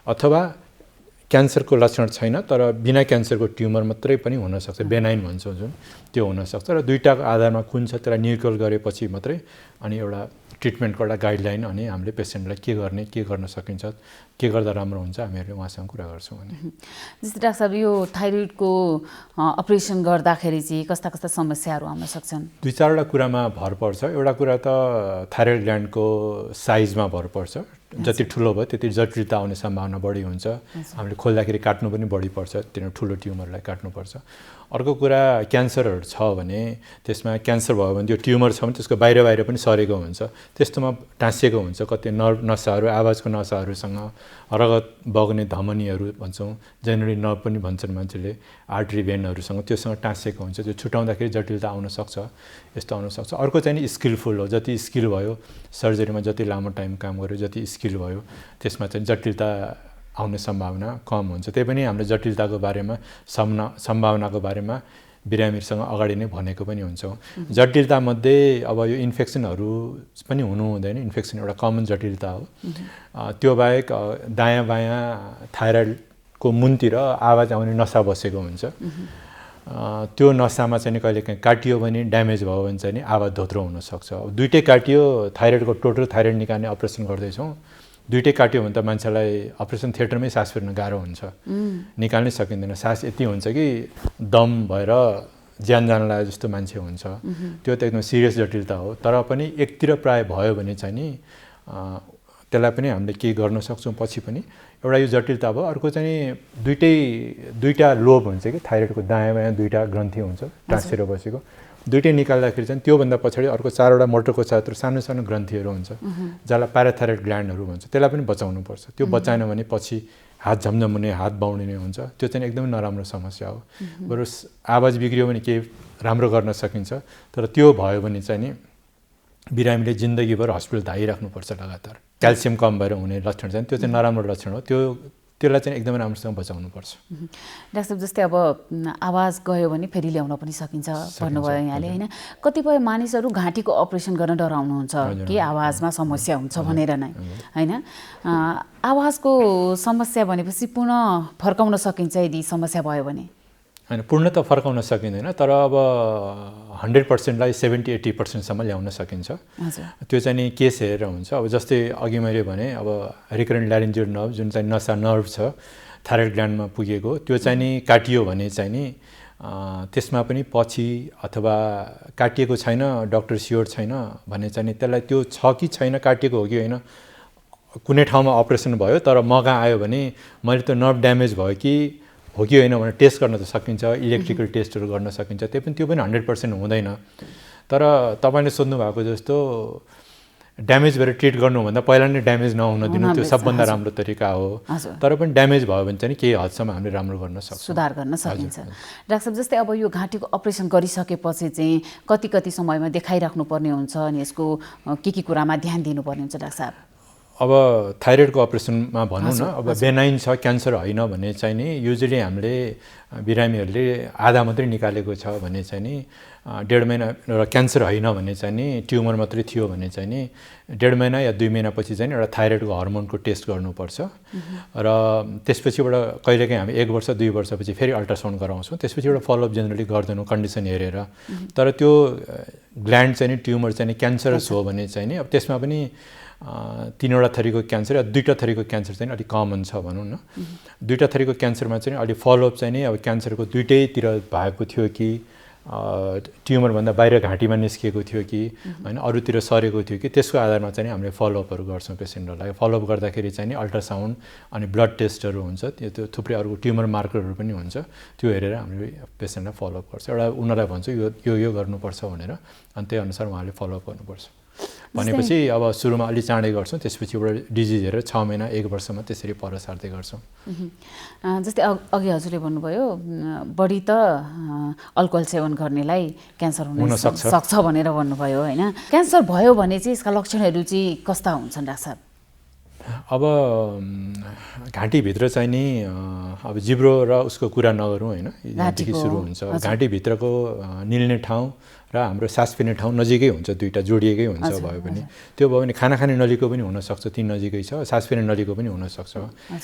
अथवा क्यान्सरको लक्षण छैन तर बिना क्यान्सरको ट्युमर मात्रै पनि हुनसक्छ, बेनाइन भन्छौँ जुन, त्यो हुनसक्छ। र 2टाको आधारमा कुन छ त्यसलाई निर्कल गरेपछि मात्रै अनि एउटा ट्रिटमेन्टको एउटा गाइडलाइन अनि हामीले पेसेन्टलाई के गर्ने, के गर्न सकिन्छ, के गर्दा राम्रो हुन्छ हामीहरूले उहाँसँग कुरा गर्छौँ। भने जस्तै डाक्टर साहब यो थाइरोइडको अपरेसन गर्दाखेरि चाहिँ कस्ता कस्ता समस्याहरू आउन सक्छन्? 2-4वटा कुरामा भर पर्छ। एउटा कुरा त थाइरोइड ग्ल्यान्डको साइजमा भर पर्छ, जति ठुलो भयो त्यति जटिलता आउने सम्भावना बढी हुन्छ। हामीले खोल्दाखेरि काट्नु पनि बढी पर्छ, तिनीहरू ठुलो ट्युमरलाई काट्नुपर्छ। अर्को कुरा क्यान्सरहरू छ भने त्यसमा क्यान्सर भयो भने त्यो ट्युमर छ भने त्यसको बाहिर पनि सरेको हुन्छ, त्यस्तोमा टाँसिएको हुन्छ। कति नर्भ नसाहरू, आवाजको नसाहरूसँग, रगत बग्ने धमनीहरू भन्छौँ, जेनरली नर्भ पनि भन्छन् मान्छेले, आर्टरी भेनहरूसँग, त्योसँग टाँसिएको हुन्छ। त्यो छुटाउँदाखेरि जटिलता आउन सक्छ, यस्तो आउन सक्छ। अर्को चाहिँ नि स्किलफुल हो, जति स्किल भयो सर्जरीमा, जति लामो टाइम काम गर्यो, जति स्किल भयो त्यसमा चाहिँ जटिलता आउने सम्भावना कम हुन्छ। त्यही पनि हामीले जटिलताको बारेमा सम्भावनाको बारेमा बिरामीहरूसँग अगाडि नै भनेको पनि हुन्छौँ। जटिलतामध्ये अब यो इन्फेक्सनहरू पनि हुनु हुँदैन, इन्फेक्सन एउटा कमन जटिलता हो। त्यो बाहेक दायाँ बायाँ थाइरोइडको मुनतिर आवाज आउने नसा बसेको हुन्छ। त्यो नसामा चाहिँ कहिलेकाहीँ काटियो भने ड्यामेज भयो भने चाहिँ आवाज धोत्रो हुनसक्छ। दुइटै काटियो, थाइरोइडको टोटल थाइरोइड निकाल्ने अपरेसन गर्दैछौँ, दुइटै काट्यो भने त मान्छेलाई अपरेसन थिएटरमै सास फेर्न गाह्रो हुन्छ, निकाल्नै सकिँदैन। सास यति हुन्छ कि दम भएर ज्यान जान लाग्यो जस्तो मान्छे हुन्छ। त्यो त एकदम सिरियस जटिलता हो। तर पनि एकतिर प्राय भयो भने चाहिँ नि त्यसलाई पनि हामीले केही गर्न सक्छौँ पछि पनि। एउटा यो जटिलता भयो। अर्को चाहिँ दुईटा लोब हुन्छ कि थाइरोइडको दायाँ बायाँ दुईटा ग्रन्थि हुन्छ टाँसेर बसेको, दुइटै निकाल्दाखेरि चाहिँ त्योभन्दा पछाडि अर्को 4वटा मोटरको सानो सानो ग्रन्थिहरू हुन्छ जसलाई प्याराथाइरोइड ग्ल्यान्डहरू भन्छ, त्यसलाई पनि बचाउनुपर्छ। त्यो बचाएन भने पछि हात झमझम हुने, हात बाउडिने हुन्छ। त्यो चाहिँ एकदमै नराम्रो समस्या हो। बरु आवाज बिग्रियो भने केही राम्रो गर्न सकिन्छ, तर त्यो भयो भने चाहिँ नि बिरामीले जिन्दगीभर हस्पिटल धाइराख्नुपर्छ लगातार। क्याल्सियम कम भएर हुने लक्षण चाहिँ त्यो चाहिँ नराम्रो लक्षण हो। त्यसलाई चाहिँ एकदमै राम्रोसँग बचाउनुपर्छ। डाक्टर साहब, जस्तै अब आवाज गयो भने फेरि ल्याउन पनि सकिन्छ भन्नुभयो यहाँले, होइन? कतिपय मानिसहरू घाँटीको अपरेसन गर्न डराउनुहुन्छ कि आवाजमा समस्या हुन्छ भनेर नै, होइन? आवाजको समस्या भनेपछि पुनः फर्काउन सकिन्छ यदि समस्या भयो भने? होइन, पूर्ण त फर्काउन सकिँदैन, तर अब 100%लाई 70-80%सम्म ल्याउन सकिन्छ। त्यो चाहिँ नि केस हेरेर हुन्छ। अब जस्तै अघि मैले भने अब रिकरेन्ट ल्यारिन्जियल नर्भ जुन चाहिँ नसा नर्भ छ थाइरोइड ग्ल्यान्डमा पुगेको, त्यो चाहिँ नि काटियो भने चाहिँ नि त्यसमा पनि पछि अथवा काटिएको छैन, डक्टर स्योर छैन भने चाहिँ नि त्यसलाई त्यो छ कि छैन, काटिएको हो कि होइन, कुनै ठाउँमा अपरेसन भयो तर मगा आयो भने मैले त नर्भ ड्यामेज भयो कि हो कि होइन भनेर टेस्ट गर्न त सकिन्छ, इलेक्ट्रिकल टेस्टहरू गर्न सकिन्छ। त्यो पनि 100% हुँदैन। तर तपाईँले सोध्नु भएको जस्तो ड्यामेज भएर ट्रिट गर्नुभन्दा पहिला नै ड्यामेज नहुन दिनु त्यो सबभन्दा राम्रो तरिका हो। तर पनि ड्यामेज भयो भने चाहिँ केही हदसम्म हामीले राम्रो गर्न सक्छौँ, सुधार गर्न सकिन्छ। डाक्टर साहब, जस्तै अब यो घाँटीको अपरेसन गरिसकेपछि चाहिँ कति समयमा देखाइराख्नु पर्ने हुन्छ अनि यसको के कुरामा ध्यान दिनुपर्ने हुन्छ डाक्टर साहब? अब थाइरोइडको अपरेसनमा भनौँ न, अब बेनाइन छ, क्यान्सर होइन भने चाहिँ नि युजली हामीले बिरामीहरूले आधा मात्रै निकालेको छ भने चाहिँ नि 1.5 महिना र क्यान्सर होइन भने चाहिँ नि ट्युमर मात्रै थियो भने चाहिँ नि 1.5 महिना या 2 महिनापछि चाहिँ एउटा थाइरोइडको हर्मोनको टेस्ट गर्नुपर्छ। र त्यसपछिबाट कहिलेकाहीँ हामी 1 वर्ष 2 वर्षपछि फेरि अल्ट्रासाउन्ड गराउँछौँ। त्यसपछि एउटा फलोअप जेनरली गर्दैनौँ कन्डिसन हेरेर। तर त्यो ग्ल्यान्ड चाहिँ नि ट्युमर चाहिँ नि क्यान्सरस हो भने चाहिँ नि अब त्यसमा पनि 3वटा थरीको क्यान्सर या 2टा थरीको क्यान्सर चाहिँ अलिक कमन छ भनौँ न। 2टा थरीको क्यान्सरमा चाहिँ अलिक फलोअप चाहिँ नि अब क्यान्सरको दुइटैतिर भएको थियो कि ट्युमरभन्दा बाहिर घाँटीमा निस्किएको थियो कि होइन अरूतिर सरेको थियो कि त्यसको आधारमा चाहिँ हामीले फलोअपहरू गर्छौँ पेसेन्टहरूलाई। फलोअप गर्दाखेरि चाहिँ नि अल्ट्रासाउन्ड अनि ब्लड टेस्टहरू हुन्छ, त्यो थुप्रै अरू ट्युमर मार्करहरू पनि हुन्छ, त्यो हेरेर हामीले पेसेन्टलाई फलोअप गर्छ। एउटा उनीहरूलाई भन्छु यो गर्नुपर्छ भनेर, अनि त्यही अनुसार उहाँले फलोअप गर्नुपर्छ भनेपछि अब सुरुमा अलि चाँडै गर्छौँ, त्यसपछि एउटा डिजिज हेरेर 6 महिना 1 वर्षमा त्यसरी पर सार्दै गर्छौँ। जस्तै अघि हजुरले भन्नुभयो बढी त अल्कोहल सेवन गर्नेलाई क्यान्सर हुन सक्छ भनेर भन्नुभयो, होइन? क्यान्सर भयो भने चाहिँ यसका लक्षणहरू चाहिँ कस्ता हुन्छन् डाक्टर साहब? अब घाँटीभित्र चाहिँ नि अब जिब्रो र उसको कुरा नगरौँ, होइन? यहाँदेखि सुरु हुन्छ। घाँटीभित्रको निल्ने ठाउँ र हाम्रो सास फेर्ने ठाउँ नजिकै हुन्छ, दुईटा जोडिएकै हुन्छ भयो भने। त्यो भयो भने खाना खाने नलीको पनि हुनसक्छ, ती नजिकै छ। सास फेर्ने नलीको पनि हुनसक्छ।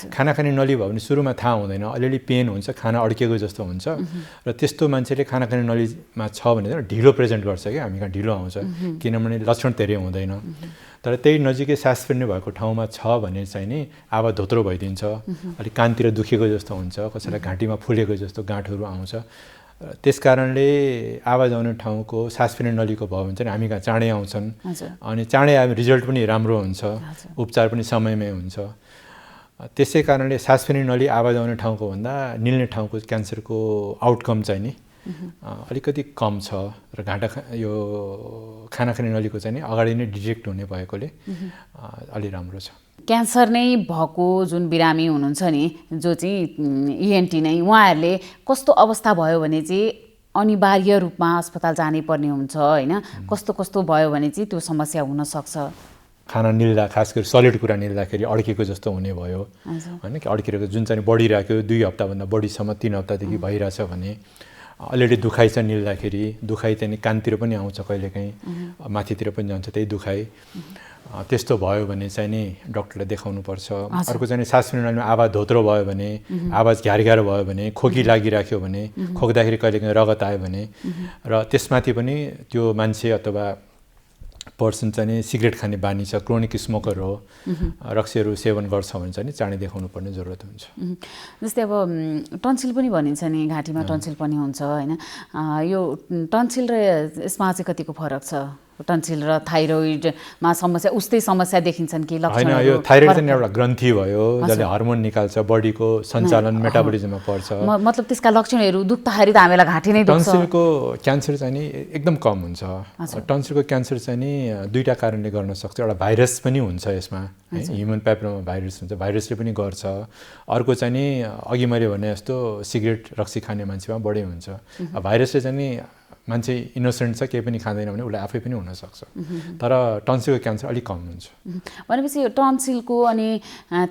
खाना खाने नली भयो भने सुरुमा थाहा हुँदैन, अलिअलि पेन हुन्छ, खाना अड्किएको जस्तो हुन्छ। र त्यस्तो मान्छेले खाना खाने नलीमा छ भने ढिलो प्रेजेन्ट गर्छ क्या, हामी कहाँ ढिलो आउँछ, किनभने लक्षण धेरै हुँदैन। तर त्यही नजिकै सास फेर्ने भएको ठाउँमा छ भने चाहिँ नि आवाज धोत्रो भइदिन्छ, अलिक कानतिर दुखेको जस्तो हुन्छ, कसैलाई घाँटीमा फुलेको जस्तो गाँठहरू आउँछ। त्यस कारणले आवाज आउने ठाउँको सास फेर्ने नलीको भयो भने चाहिँ हामी कहाँ चाँडै आउँछन्, अनि चाँडै आयो रिजल्ट पनि राम्रो हुन्छ, उपचार पनि समयमै हुन्छ। त्यसै कारणले सास फेर्ने नली आवाज आउने ठाउँको भन्दा निल्ने ठाउँको क्यान्सरको आउटकम चाहिँ नि अलिकति कम छ। र यो खाना खाने नलीको चाहिँ नि अगाडि नै डिटेक्ट हुने भएकोले अलि राम्रो छ। क्यान्सर नै भएको जुन बिरामी हुनुहुन्छ नि, जो चाहिँ इएनटी नै, उहाँहरूले कस्तो अवस्था भयो भने चाहिँ अनिवार्य रूपमा अस्पताल जानै पर्ने हुन्छ, होइन? कस्तो भयो भने चाहिँ त्यो समस्या हुनसक्छ? खाना निल्दा, खास गरी सलिड कुरा निल्दाखेरि अड्केको जस्तो हुने भयो, होइन? कि अड्किरहेको जुन चाहिँ बढिरहेको 2 हप्ताभन्दा बढीसम्म 3 हप्तादेखि भइरहेछ भने, अलरेडी दुखाइ छ निल्दाखेरि, दुखाइ चाहिँ कानतिर पनि आउँछ कहिलेकाहीँ, माथितिर पनि जान्छ त्यही दुखाइ। त्यस्तो भयो भने चाहिँ नि डक्टरलाई देखाउनुपर्छ। अर्को चाहिँ सास फेर्नलीमा आवाज धोत्रो भयो भने, आवाज घ्यार भयो भने, खोकी लागिराख्यो भने, खोक्दाखेरि कहिलेकाहीँ रगत आयो भने, र त्यसमाथि पनि त्यो मान्छे अथवा पर्सन चाहिँ नि सिगरेट खाने बानी छ, क्रोनिक स्मोकर हो, रक्सीहरू सेवन गर्छ भने चाहिँ नि चाँडै देखाउनु पर्ने जरुरत हुन्छ। जस्तै अब टन्सिल पनि भनिन्छ नि, घाँटीमा टन्सिल पनि हुन्छ होइन, यो टन्सिल र यसमा चाहिँ कतिको फरक छ? टन्सिल र थाइरोइडमा समस्या उस्तै समस्या देखिन्छन् कि लक्षण? होइन, यो थाइरोइड चाहिँ एउटा ग्रन्थि भयो जसले हर्मोन निकाल्छ, बडीको सञ्चालन मेटाबोलिजममा पर्छ। मतलब त्यसका लक्षणहरू दुख्दाखेरि त हामीलाई घाँटी नै दुख्छ। टन्सिलको क्यान्सर चाहिँ नि एकदम कम हुन्छ। टन्सिलको क्यान्सर चाहिँ नि दुईटा कारणले गर्न सक्छ। एउटा भाइरस पनि हुन्छ यसमा, ह्युमन प्यापिलोमा भाइरस हुन्छ, भाइरसले पनि गर्छ। अर्को चाहिँ नि अघि मैले भने जस्तो सिगरेट रक्सी खाने मान्छेमा बढी हुन्छ। भाइरसले चाहिँ नि मान्छे इनोसेन्ट छ, केही पनि खाँदैन भने उसलाई आफै पनि हुनसक्छ। तर टन्सिलको क्यान्सर अलिक कम हुन्छ। भनेपछि यो टन्सिलको अनि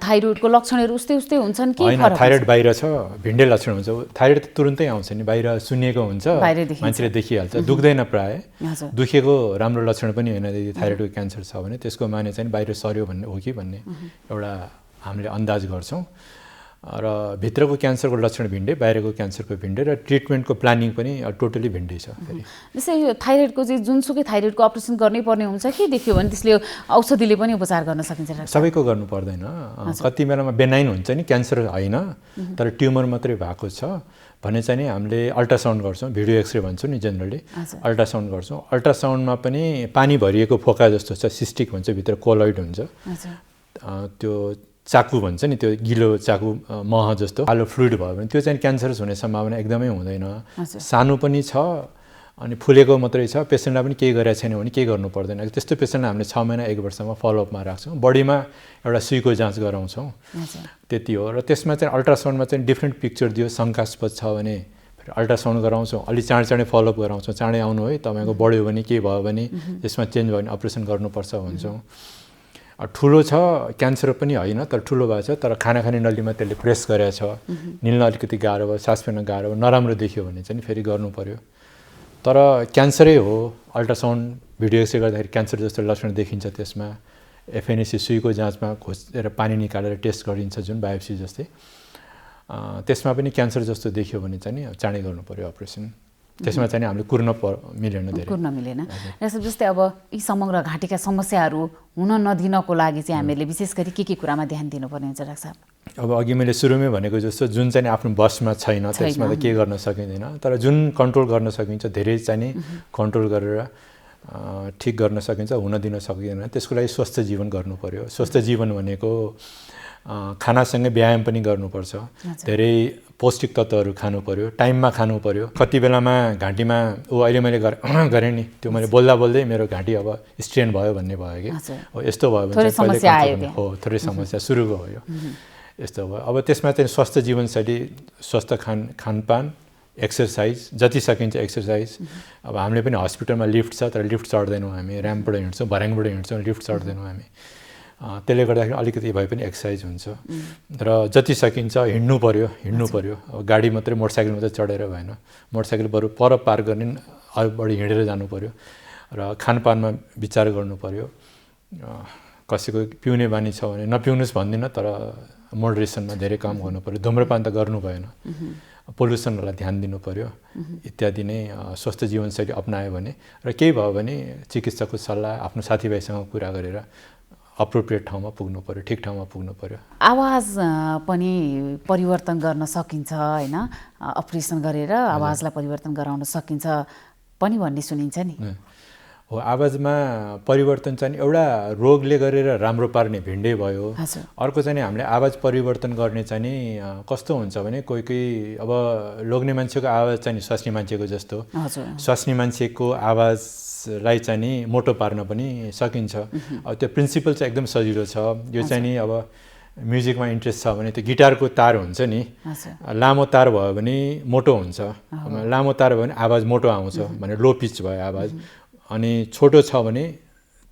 थाइरोइडको लक्षणहरू उस्तै उस्तै हुन्छन् कि? होइन, थाइरोइड बाहिर छ, भिन्दै लक्षण हुन्छ। थाइरोइड त तुरुन्तै आउँछ नि, बाहिर सुन्निएको हुन्छ, मान्छेले देखिहाल्छ, दुख्दैन प्राय। दुखेको राम्रो लक्षण पनि होइन। यदि थाइरोइडको क्यान्सर छ भने त्यसको माने चाहिँ बाहिर सर्यो भन्ने हो कि भन्ने एउटा हामीले अन्दाज गर्छौँ। र भित्रको क्यान्सरको लक्षण भिन्दै, बाहिरको क्यान्सरको भिन्दै, र ट्रिटमेन्टको प्लानिङ पनि टोटली भिन्दै छ। जस्तै यो थाइरोइडको चाहिँ जुनसुकै थाइरोइडको अपरेसन गर्नै पर्ने हुन्छ कि देख्यो भने त्यसले औषधिले पनि उपचार गर्न सकिन्छ? सबैको गर्नु पर्दैन। कति बेलामा बेनाइन हुन्छ नि, क्यान्सर होइन तर ट्युमर मात्रै भएको छ भने चाहिँ नि हामीले अल्ट्रासाउन्ड गर्छौँ, भिडियो एक्सरे भन्छौँ नि जेनरली, अल्ट्रासाउन्ड गर्छौँ। अल्ट्रासाउन्डमा पनि पानी भरिएको फोका जस्तो छ, सिस्टिक हुन्छ, भित्र कोलोइड हुन्छ, त्यो चाकु भन्छ नि, त्यो गिलो चाकु मह जस्तो कालो फ्लुइड भयो भने त्यो चाहिँ क्यान्सरस हुने सम्भावना एकदमै हुँदैन। सानो पनि छ अनि फुलेको मात्रै छ, पेसेन्टलाई पनि केही गरेको छैन भने केही गर्नु पर्दैन। त्यस्तो पेसेन्टलाई हामीले 6 महिना 1 वर्षमा फलोअपमा राख्छौँ। बडीमा एउटा सुईको जाँच गराउँछौँ, त्यति हो। र त्यसमा चाहिँ अल्ट्रासाउन्डमा चाहिँ डिफ्रेन्ट पिक्चर दियो, शङ्कास्पद छ भने अल्ट्रासाउन्ड गराउँछौँ, अलि चाँडै फलोअप गराउँछौँ। चाँडै आउनु है, तपाईँको बढ्यो भने के भयो भने त्यसमा चेन्ज भयो भने अपरेसन गर्नुपर्छ भन्छौँ। ठुलो छ क्यान्सर पनि होइन तर ठुलो भएको छ, तर खाना खाने नलीमा त्यसले प्रेस गरेको छ, निल्न अलिकति गाह्रो भयो, सास फेर्न गाह्रो भयो, नराम्रो देखियो भने चाहिँ फेरि गर्नु पर्यो। तर क्यान्सरै हो, अल्ट्रासाउन्ड भिडियो एक्सरे गर्दाखेरि क्यान्सर जस्तो लक्षण देखिन्छ। त्यसमा एफएनएसी सुईको जाँचमा खोजेर पानी निकालेर टेस्ट गरिन्छ, जुन बायोप्सी जस्तै, त्यसमा पनि क्यान्सर जस्तो देखियो भने चाहिँ नि चाँडै गर्नु पर्यो अपरेसन। त्यसमा चाहिँ हामीले कुर्न मिलेन, कुर्न मिलेन। जस्तै अब यी समग्र घाँटीका समस्याहरू हुन नदिनको लागि चाहिँ हामीले विशेष गरी के कुरामा ध्यान दिनुपर्ने हुन्छ डाक्टर साहब? अब अघि मैले सुरुमै भनेको जस्तो जुन चाहिँ आफ्नो बसमा छैन त्यसमा त के गर्न सकिँदैन, तर जुन कन्ट्रोल गर्न सकिन्छ धेरै चाहिँ नि कन्ट्रोल गरेर ठिक गर्न सकिन्छ, हुन दिन सकिँदैन। त्यसको लागि स्वस्थ जीवन गर्नु पर्यो। स्वस्थ जीवन भनेको खानासँगै व्यायाम पनि गर्नुपर्छ, धेरै पौष्टिक तत्त्वहरू खानु पर्यो, टाइममा खानु पर्यो। कति बेलामा घाँटीमा अहिले मैले गरेँ नि, त्यो मैले बोल्दै मेरो घाँटी अब स्ट्रेन भयो भन्ने भयो कि यस्तो भयो भने हो, थोरै समस्या सुरु भयो, यस्तो भयो। अब त्यसमा चाहिँ स्वस्थ जीवनशैली, स्वस्थ खानपान, एक्सर्साइज, जति सकिन्छ एक्सर्साइज। अब हामीले पनि हस्पिटलमा लिफ्ट छ तर लिफ्ट चढ्दैनौँ हामी, ऱ्याम्पबाट हिँड्छौँ, भर्याङबाट हिँड्छौँ, लिफ्ट चढ्दैनौँ हामी। त्यसले गर्दाखेरि अलिकति भए पनि एक्सर्साइज हुन्छ र जति सकिन्छ हिँड्नु पर्यो। अब गाडी मात्रै मोटरसाइकल मात्रै चढेर भएन, मोटरसाइकल बरु पर पार गर्ने बढी हिँडेर जानु पर्यो र खानपानमा विचार गर्नु पर्यो। कसैको पिउने बानी छ भने नपिउनुहोस् भन्दिनँ, तर मोडरेसनमा धेरै काम गर्नु पर्यो। धुम्रपान त गर्नु भएन, पोल्युसनहरूलाई ध्यान दिनु पर्यो इत्यादि नै स्वस्थ जीवनशैली अप्नायो भने। र केही भयो भने चिकित्सकको सल्लाह, आफ्नो साथीभाइसँग कुरा गरेर अप्रोप्रिएट ठाउँमा पुग्नु पर्यो, ठिक ठाउँमा पुग्नु पर्यो। आवाज पनि परिवर्तन गर्न सकिन्छ होइन, अपरेसन गरेर आवाजलाई परिवर्तन गराउन सकिन्छ पनि भन्ने सुनिन्छ नि। हो, आवाजमा परिवर्तन चाहिँ एउटा रोगले गरेर राम्रो पार्ने भिन्दै भयो। अर्को चाहिँ हामीले आवाज परिवर्तन गर्ने चाहिँ नि कस्तो हुन्छ भने कोही अब लोग्ने मान्छेको आवाज चाहिँ स्वास्नी मान्छेको जस्तो, स्वास्नी मान्छेको आवाजलाई चाहिँ नि मोटो पार्न पनि सकिन्छ। अब त्यो प्रिन्सिपल चाहिँ एकदम सजिलो छ। यो चाहिँ नि अब म्युजिकमा इन्ट्रेस्ट छ भने त्यो गिटारको तार हुन्छ नि, लामो तार भयो भने मोटो हुन्छ, लामो तार भयो भने आवाज मोटो आउँछ भने लो पिच भयो आवाज, अनि छोटो छ भने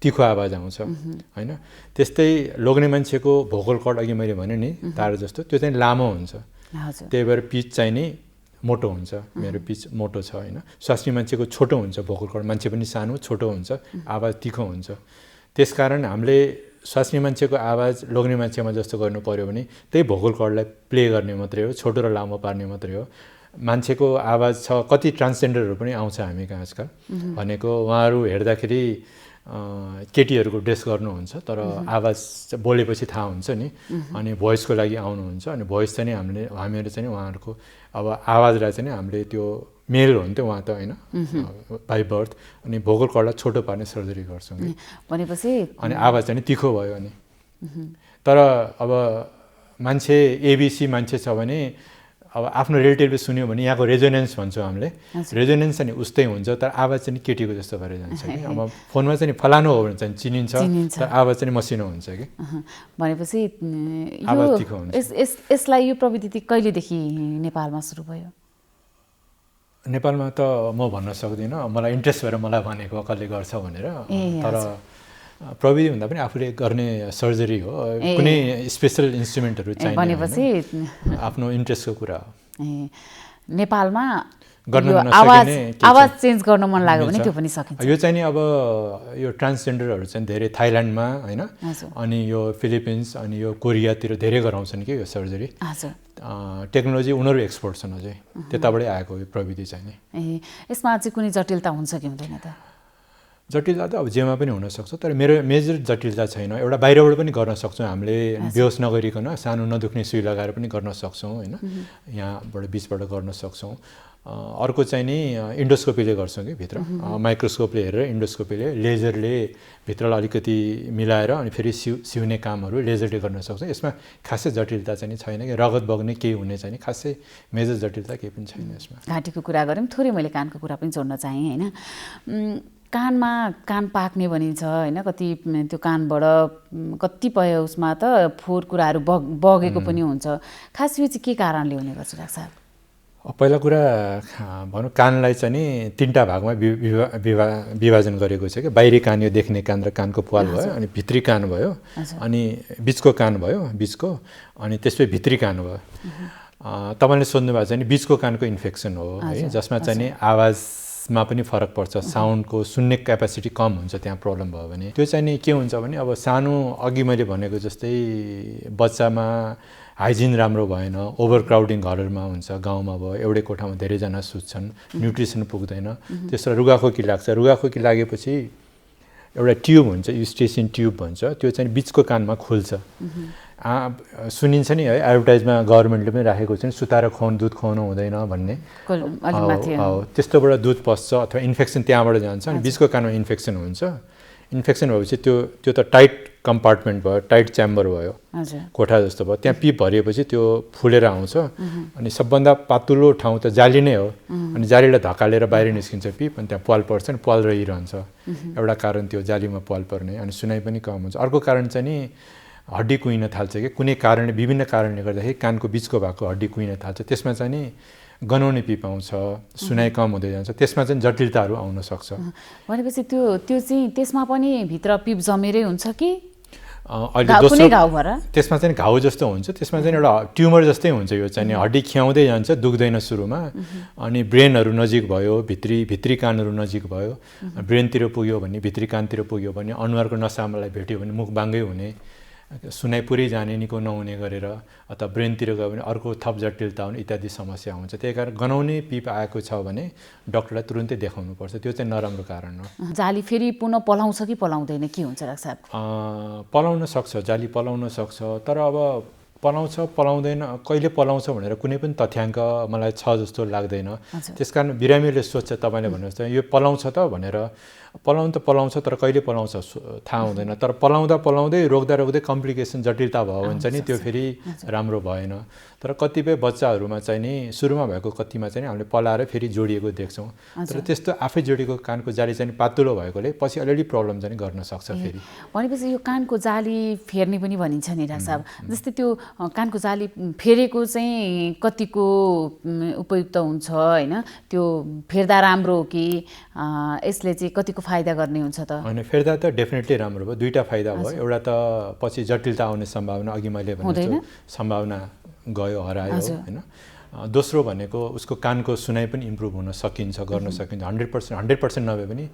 तिखो आवाज आउँछ होइन। त्यस्तै लोग्ने मान्छेको भोकल कर्ड अघि मैले भने नि तार जस्तो, त्यो चाहिँ लामो हुन्छ, त्यही भएर पिच चाहिँ नि मोटो हुन्छ, मेरो पिच मोटो छ होइन। स्वास्नी मान्छेको छोटो हुन्छ भोकल कर्ड, मान्छे पनि सानो छोटो हुन्छ, आवाज तिखो हुन्छ। त्यसकारण हामीले स्वास्नी मान्छेको आवाज लोग्ने मान्छेमा जस्तो गर्नु पर्यो भने त्यही भोकल कर्डलाई प्ले गर्ने मात्रै हो, छोटो र लामो पार्ने मात्रै हो। मान्छेको आवाज छ, कति ट्रान्सजेन्डरहरू पनि आउँछ हामी कहाँ आजकल भनेको, उहाँहरू हेर्दाखेरि केटीहरूको ड्रेस गर्नुहुन्छ तर आवाज बोलेपछि थाहा हुन्छ नि, अनि भोइसको लागि आउनुहुन्छ। अनि भोइस चाहिँ हामीहरू चाहिँ उहाँहरूको अब आवाजलाई चाहिँ हामीले त्यो मेल हो नि त उहाँ त होइन बाई बर्थ, अनि भोकल कर्डलाई छोटो पार्ने सर्जरी गर्छौँ भनेपछि। अनि आवाज चाहिँ तिखो भयो अनि। तर अब मान्छे एबिसी मान्छे छ भने अब आफ्नो रिलेटिभले सुन्यो भने यहाँको रेजोनेन्स भन्छौँ हामीले, रेजोनेन्स चाहिँ उस्तै हुन्छ तर आवाज चाहिँ केटीको जस्तो भएर जान्छ कि। अब फोनमा चाहिँ फलानु हो भने चाहिँ चिनिन्छ तर आवाज चाहिँ मसिनो हुन्छ कि। भनेपछि आवाज तिखो हुन्छ। यसलाई यो प्रविधि कहिलेदेखि नेपालमा सुरु भयो? नेपालमा त म भन्न सक्दिनँ, मलाई इन्ट्रेस्ट भएर मलाई भनेको कसले गर्छ भनेर। तर प्रविधि भन्दा पनि आफूले गर्ने सर्जरी हो, कुनै स्पेसल इन्स्ट्रुमेन्टहरू चाहिने भनेपछि आफ्नो इन्ट्रेस्टको कुरा हो। नेपालमा गर्न आवाज चेन्ज गर्न मन लाग्यो भने त्यो पनि सकिन्छ। यो चाहिँ नि अब यो ट्रान्सजेन्डरहरू चाहिँ धेरै थाइल्यान्डमा होइन, अनि यो फिलिपिन्स अनि यो कोरियातिर धेरै गराउँछन् कि यो सर्जरी। टेक्नोलोजी उनीहरू एक्सपर्ट छन् अझै, त्यताबाटै आएको यो प्रविधि चाहिँ नि। यसमा चाहिँ कुनै जटिलता हुन्छ कि हुँदैन त? जटिलता त अब जेमा पनि हुनसक्छ, तर मेरो मेजर जटिलता छैन। एउटा बाहिरबाट पनि गर्न सक्छौँ हामीले, बेहोस नगरिकन सानो नदुख्ने सुई लगाएर पनि गर्न सक्छौँ होइन, यहाँबाट बिचबाट गर्न सक्छौँ। अर्को चाहिँ नि इन्डोस्कोपीले गर्छौँ कि भित्र, माइक्रोस्कोपले हेरेर इन्डोस्कोपीले लेजरले भित्रलाई अलिकति मिलाएर अनि फेरि सिउने कामहरू लेजरले गर्न सक्छौँ। यसमा खासै जटिलता चाहिँ छैन कि, रगत बग्ने केही हुने चाहिँ खासै मेजर जटिलता केही पनि छैन यसमा। घाँटीको कुरा गऱ्यौँ, थोरै मैले कानको कुरा पनि जोड्न चाहेँ होइन। कानमा कान पाक्ने भनिन्छ होइन, कति त्यो कानबाट कतिपय उसमा त फोहोर कुराहरू बगेको पनि हुन्छ। खास यो चाहिँ के कारणले हुने गर्छ डाक्टर साहब? पहिला कुरा भनौँ कानलाई चाहिँ नि तीनटा भागमा विभाजन गरेको छ कि, बाहिरी कान यो देख्ने कान र कानको पाल भयो, अनि भित्री कान भयो, अनि बिचको कान भयो बिचको, अनि त्यसपछि भित्री कान भयो। तपाईँले सोध्नु भएको चाहिँ बिचको कानको इन्फेक्सन हो है, जसमा चाहिँ नि आवाजमा पनि फरक पर्छ, साउन्डको सुन्ने क्यापेसिटी कम हुन्छ त्यहाँ प्रब्लम भयो भने। त्यो चाहिँ नि के हुन्छ भने अब सानो अघि मैले भनेको जस्तै बच्चामा हाइजिन राम्रो भएन, ओभरक्राउडिङ घरहरूमा हुन्छ, गाउँमा भयो एउटै कोठामा धेरैजना सुत्छन्, न्युट्रिसन पुग्दैन, त्यसबाट रुगाखोकी लाग्छ। रुगाखोकी लागेपछि एउटा ट्युब हुन्छ, युस्टेसिन ट्युब भन्छ, त्यो चाहिँ बिचको कानमा खुल्छ। सुनिन्छ नि है एडभर्टाइजमा गभर्मेन्टले पनि राखेको छ नि, सुताएर दुध खुवाउनु हुँदैन भन्ने, त्यस्तोबाट दुध पस्छ अथवा इन्फेक्सन त्यहाँबाट जान्छ, अनि बिचको कानमा इन्फेक्सन हुन्छ। इन्फेक्सन भएपछि त्यो त टाइट कम्पार्टमेन्ट भयो, टाइट च्याम्बर भयो, कोठा जस्तो भयो, त्यहाँ पिप भरिएपछि त्यो फुलेर आउँछ। अनि सबभन्दा पातुलो ठाउँ त जाली नै हो, अनि जालीलाई धकालेर बाहिर निस्किन्छ पिप, अनि त्यहाँ पाल पर्छ, अनि पाल रहिरहन्छ। एउटा कारण त्यो जालीमा पाल पर्ने, अनि सुनाइ पनि कम हुन्छ। अर्को कारण चाहिँ नि हड्डी कुहिन थाल्छ कि, कुनै कारणले विभिन्न कारणले गर्दाखेरि कानको बिचको भागको हड्डी कुहिन थाल्छ, त्यसमा चाहिँ नि गनाउने पिप आउँछ, सुनाइ कम हुँदै जान्छ, त्यसमा चाहिँ जटिलताहरू आउन सक्छ। भनेपछि त्यो चाहिँ त्यसमा पनि भित्र पिप जमेरै हुन्छ कि अहिले दोस्रो त्यसमा चाहिँ घाउ जस्तो हुन्छ, त्यसमा चाहिँ एउटा ट्युमर जस्तै हुन्छ। यो चाहिँ हड्डी खियाउँदै जान्छ, दुख्दैन सुरुमा, अनि ब्रेनहरू नजिक भयो, भित्री कानहरू नजिक भयो, ब्रेनतिर पुग्यो भने भित्री कानतिर पुग्यो भने अनुहारको नसालाई भेट्यो भने मुख बाङ्गै हुने, सुनाइ पुरै जाने, निको नहुने गरेर, अथवा ब्रेनतिर गयो भने अर्को थप जटिलता हुने इत्यादि समस्या हुन्छ। त्यही कारण गनाउने पिप आएको छ भने डक्टरलाई तुरुन्तै देखाउनु पर्छ, त्यो चाहिँ नराम्रो कारण हो। जाली फेरि पुनः पलाउँछ कि पलाउँदैन, के हुन्छ डाक्टर साहब? पलाउन सक्छ, जाली पलाउन सक्छ, तर अब पलाउँछ पलाउँदैन, कहिले पलाउँछ भनेर कुनै पनि तथ्याङ्क मलाई छ जस्तो लाग्दैन। त्यसकारण बिरामीले सोध्छ तपाईँले भन्नुहोस् त यो पलाउँछ त भनेर, पलाउनु त पलाउँछ तर कहिले पलाउँछ थाहा हुँदैन। तर पलाउँदै रोक्दा कम्प्लिकेसन जटिलता भयो भने चाहिँ नि त्यो फेरि राम्रो भएन। तर कतिपय बच्चाहरूमा चाहिँ नि सुरुमा भएको कतिमा चाहिँ हामीले पलाएर फेरि जोडिएको देख्छौँ, तर त्यस्तो आफै जोडिएको कानको जाली चाहिँ पातुलो भएकोले पछि अलिअलि प्रब्लम चाहिँ गर्न सक्छ फेरि। भनेपछि यो कानको जाली फेर्ने पनि भनिन्छ नि डाक्टर साहब, जस्तै त्यो कानको जाली फेरेको चाहिँ कतिको उपयुक्त हुन्छ होइन, त्यो फेर्दा राम्रो हो कि यसले चाहिँ कतिको फाइदा गर्ने हुन्छ त? होइन, फेर्दा त डेफिनेटली राम्रो भयो, दुईवटा फाइदा भयो। एउटा त पछि जटिलता आउने सम्भावना, अघि मैले भनेको सम्भावना गयो, हरायो होइन, दोस्रो भनेको उसको कानको सुनाइ पनि इम्प्रुभ हुन सकिन्छ, गर्न सकिन्छ। 100% नभए पनि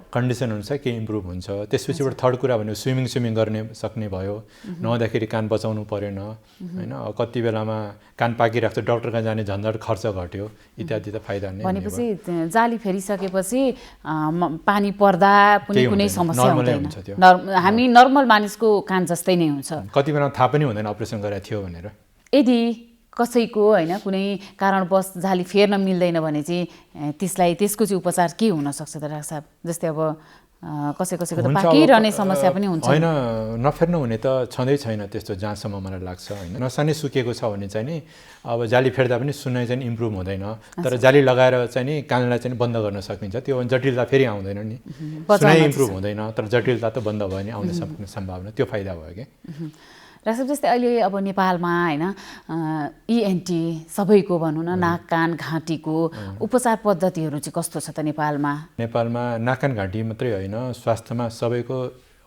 कन्डिसन अनुसार केही इम्प्रुभ हुन्छ। त्यसपछिबाट थर्ड कुरा भनेको स्विमिङ गर्ने सक्ने भयो, नहुँदाखेरि कान बचाउनु परेन होइन। कति बेलामा कान पाकिराख्छ, डक्टर कहाँ जाने झन्झट खर्च घट्यो, इत्यादि त फाइदा नै। भनेपछि जाली फेरिसकेपछि पानी पर्दा पनि कुनै समस्या हुँदैन, हामी नर्मल मानिसको कान जस्तै नै हुन्छ। कति बेला थाहा पनि हुँदैन अपरेसन गरेको थियो भनेर। यदि कसैको होइन कुनै कारणवश जाली फेर्न मिल्दैन भने चाहिँ त्यसको चाहिँ उपचार के हुनसक्छ त डाक्टर साहब? जस्तै अब कसैको त पाकिरहने समस्या पनि हुन्छ। होइन, नफेर्नु हुने त छँदै छैन त्यस्तो, जहाँसम्म मलाई लाग्छ होइन। नसा नै सुकेको छ भने चाहिँ नि अब जाली फेर्दा पनि सुनाइ चाहिँ इम्प्रुभ हुँदैन, तर जाली लगाएर चाहिँ नि कानलाई चाहिँ बन्द गर्न सकिन्छ। त्यो जटिलता फेरि आउँदैन नि, सुनाइ इम्प्रुभ हुँदैन तर जटिलता त बन्द भयो नि आउन सक्ने सम्भावना, त्यो फाइदा भयो कि। डाक्टर जस्तै अहिले अब नेपालमा होइन इएनटी सबैको भनौँ न नाक कान घाँटीको उपचार पद्धतिहरू चाहिँ कस्तो छ त नेपालमा? नेपालमा नाक कान घाँटी मात्रै होइन, स्वास्थ्यमा सबैको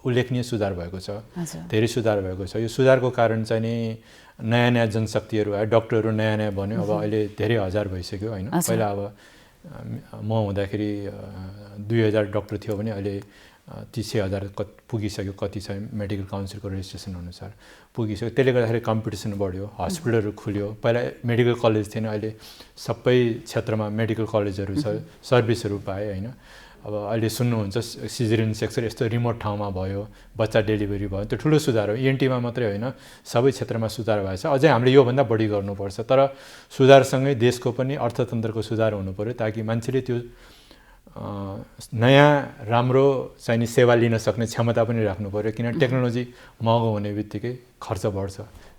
उल्लेखनीय सुधार भएको छ, धेरै सुधार भएको छ। यो सुधारको कारण चाहिँ नि नयाँ जनशक्तिहरू आयो, डक्टरहरू नयाँ बन्यो। अब अहिले धेरै हजार भइसक्यो होइन। पहिला अब म हुँदाखेरि 2000 डक्टर थियो भने अहिले 30,000 पुगिसक्यो, कति छ मेडिकल काउन्सिलको रेजिस्ट्रेसन अनुसार पुगिसक्यो। त्यसले गर्दाखेरि कम्पिटिसन बढ्यो, हस्पिटलहरू खुल्यो। पहिला मेडिकल कलेज थिएन, अहिले सबै क्षेत्रमा मेडिकल कलेजहरू छ, सर्भिसहरू पाए होइन। अब अहिले सुन्नुहुन्छ सिजेरियन सेक्सन यस्तो रिमोट ठाउँमा भयो, बच्चा डेलिभरी भयो, त्यो ठुलो सुधार हो। इएनटीमा मात्रै होइन, सबै क्षेत्रमा सुधार भएको छ। अझै हामीले योभन्दा बढी गर्नुपर्छ, तर सुधारसँगै देशको पनि अर्थतन्त्रको सुधार हुनु पर्यो, ताकि मान्छेले त्यो नयाँ राम्रो चाहिने सेवा लिन सक्ने क्षमता पनि राख्नु पर्यो। किन टेक्नोलोजी महँगो हुने बित्तिकै खर्च बढ्छ,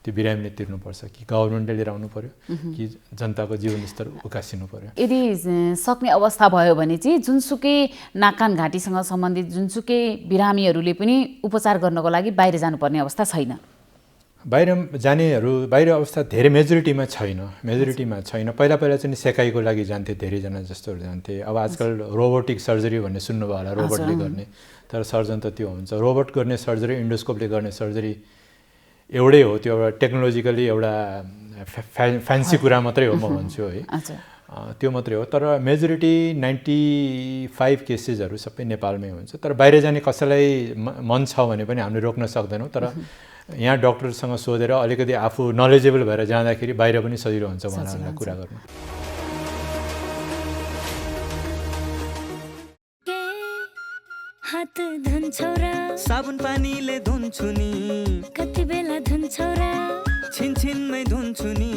त्यो बिरामीले तिर्नुपर्छ कि गभर्मेन्टले लिएर आउनु पर्यो कि जनताको जीवनस्तर उकासिनु पर्यो। यदि सक्ने अवस्था भयो भने चाहिँ जुनसुकै नाक कान घाँटीसँग सम्बन्धित जुनसुकै बिरामीहरूले पनि उपचार गर्नको लागि बाहिर जानुपर्ने अवस्था छैन? बाहिर अवस्था धेरै मेजोरिटीमा छैन। पहिला चाहिँ सेकाइको लागि जान्थे, धेरैजना जस्तोहरू जान्थे। अब आजकल रोबोटिक सर्जरी भन्ने सुन्नुभयो होला, रोबोटले गर्ने, तर सर्जन त त्यो हुन्छ। रोबोट गर्ने सर्जरी, इन्डोस्कोपले गर्ने सर्जरी एउटै हो, त्यो एउटा टेक्नोलोजिकली एउटा फ्यान्सी कुरा मात्रै हो म भन्छु है, त्यो मात्रै हो। तर मेजोरिटी 95 केसेसहरू सबै नेपालमै हुन्छ। तर बाहिर जाने कसैलाई मन छ भने पनि हामीले रोक्न सक्दैनौँ, तर यहाँ डक्टरसँग सोधेर अलिकति आफू नलेजेबल भएर जाँदाखेरि बाहिर पनि सजिलो हुन्छ उहाँहरूलाई कुरा गर्नु। हात धुन्छौ र साबुन पानीले धुन्छु नि, कति बेला धुन्छौ र छिनछिनमै धुन्छु नि।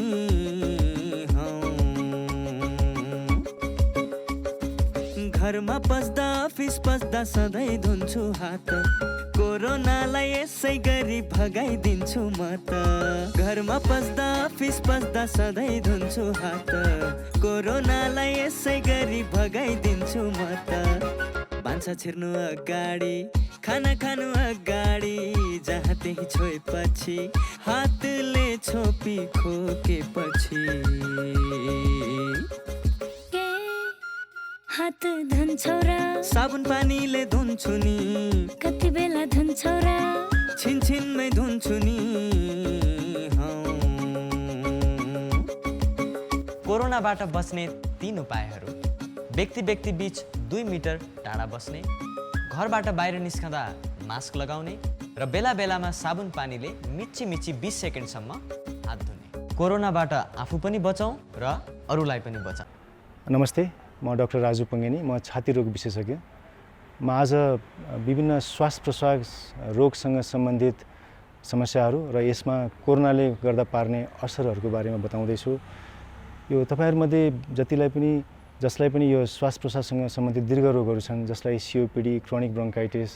घरमा पस्दा अफिस पस्दा सधैँ धुन्छु हात, कोरोनालाई यसै गरी भगाइदिन्छु म त। घरमा पस्दा अफिस पस्दा सधैँ धुन्छु हात, कोरोनालाई यसै गरी भगाइदिन्छु म त। भान्सा छिर्नु अगाडि, खाना खानु अगाडि, जहाँ त्यही छोएपछि हातले छोपी खोकेपछि। हात धुन्छौ र साबुन पानीले धुन्छु नि, कति बेला धुन्छौ र छिनछिनमै धुन्छु नि। कोरोनाबाट बच्ने 3 उपायहरू: व्यक्ति बीच 2 मिटर टाढा बस्ने, घरबाट बाहिर निस्कँदा मास्क लगाउने र बेला बेलामा साबुन पानीले मिची 20 सेकेन्डसम्म हात धुने। कोरोनाबाट आफू पनि बचाउँ र अरूलाई पनि बचाउँ। नमस्ते, म डाक्टर राजु पङ्गेनी, म छाती रोग विशेषज्ञ। म आज विभिन्न श्वास प्रश्वास रोगसँग सम्बन्धित समस्याहरू र यसमा कोरोनाले गर्दा पार्ने असरहरूको बारेमा बताउँदैछु। यो तपाईहरुमध्ये जसलाई पनि यो श्वास प्रश्वाससँग सम्बन्धित दीर्घ रोगहरू छन्, जसलाई सीओपीडी, क्रोनिक ब्रोन्काइटिस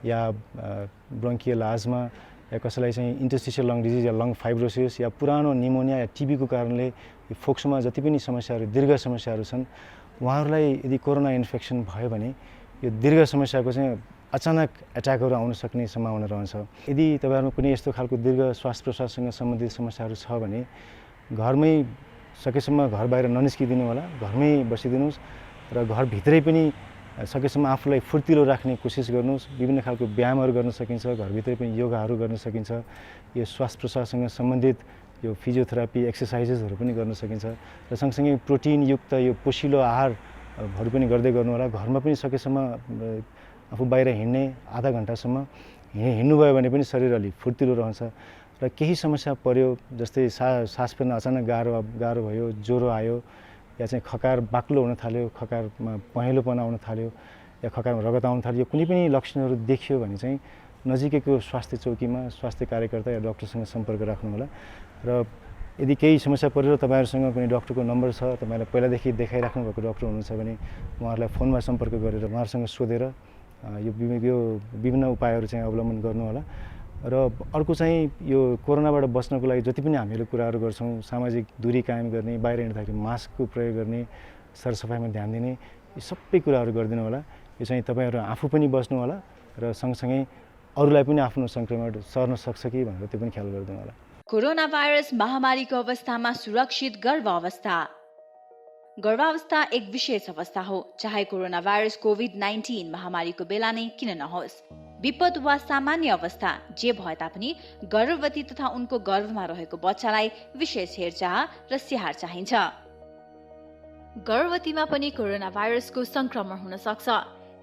या ब्रोन्कियल आज्मा, या कसैलाई चाहिँ इन्टरस्टिशियल लङ डिजिज या लङ फाइब्रोसिस या पुरानो निमोनिया या टिबीको कारणले यो फोक्सोमा जति पनि समस्याहरू, दीर्घ समस्याहरू छन्, उहाँहरूलाई यदि कोरोना इन्फेक्सन भयो भने यो दीर्घ समस्याको चाहिँ अचानक एट्याकहरू आउन सक्ने सम्भावना रहन्छ। यदि तपाईहरुमा कुनै यस्तो खालको दीर्घ श्वास प्रश्वाससँग सम्बन्धित समस्याहरू छ भने घरमै सकेसम्म घर बाहिर ननिस्किदिनु होला, घरमै बसिदिनुस् र घरभित्रै पनि सकेसम्म आफूलाई फुर्तिलो राख्ने कोसिस गर्नुस्। विभिन्न खालको व्यायामहरू गर्न सकिन्छ, घरभित्रै पनि योगाहरू गर्न सकिन्छ। यो श्वास प्रश्वाससँग सम्बन्धित यो फिजियोथेरापी एक्सर्साइजेसहरू पनि गर्न सकिन्छ र सँगसँगै प्रोटिनयुक्त यो पोषिलो आहारहरू पनि गर्दै गर्नु होला। घरमा पनि सकेसम्म आफू बाहिर हिँड्ने आधा घन्टासम्म हिँड्नुभयो भने पनि शरीर अलिक फुर्तिलो रहन्छ र केही समस्या पर्यो जस्तै सास फेर्न अचानक गाह्रो भयो, ज्वरो आयो या चाहिँ खकार बाक्लो हुन थाल्यो, खकारमा पहेँलोपना आउन थाल्यो या खकारमा रगत आउन थाल्यो, कुनै पनि लक्षणहरू देखियो भने चाहिँ नजिकैको स्वास्थ्य चौकीमा स्वास्थ्य कार्यकर्ता या डाक्टरसँग सम्पर्क राख्नुहोला। र यदि केही समस्या परेर तपाईँहरूसँग कुनै डाक्टरको नम्बर छ, तपाईँलाई पहिलादेखि देखाइराख्नु भएको डाक्टर हुनुहुन्छ भने उहाँहरूलाई फोनमा सम्पर्क गरेर उहाँहरूसँग सोधेर यो विभिन्न उपायहरू चाहिँ अवलम्बन गर्नुहोला। र अर्को चाहिँ यो कोरोनाबाट बच्नको लागि जति पनि हामीले कुराहरू गर्छौँ, सामाजिक दूरी कायम गर्ने, बाहिर हिँड्दाखेरि मास्कको प्रयोग गर्ने, सरसफाइमा ध्यान दिने, यी सबै कुराहरू गरिदिनु होला। यो चाहिँ तपाईँहरू आफू पनि बस्नु होला र सँगसँगै अरूलाई पनि आफ्नो सङ्क्रमण सर्न सक्छ कि भनेर त्यो पनि ख्याल गरिदिनु होला। कोरोना भाइरस महामारीको अवस्थामा सुरक्षित गर्भावस्था एक विशेष अवस्था हो, चाहे कोरोना भाइरस कोभिड-19 महामारीको बेला नै किन नहोस्। विपद वा सामान्य अवस्था जे भए तापनि गर्भवती तथा उनको गर्भमा रहेको बच्चालाई विशेष हेरचाह र स्याहार चाहिन्छ। गर्भवतीमा पनि कोरोना भाइरसको संक्रमण हुन सक्छ,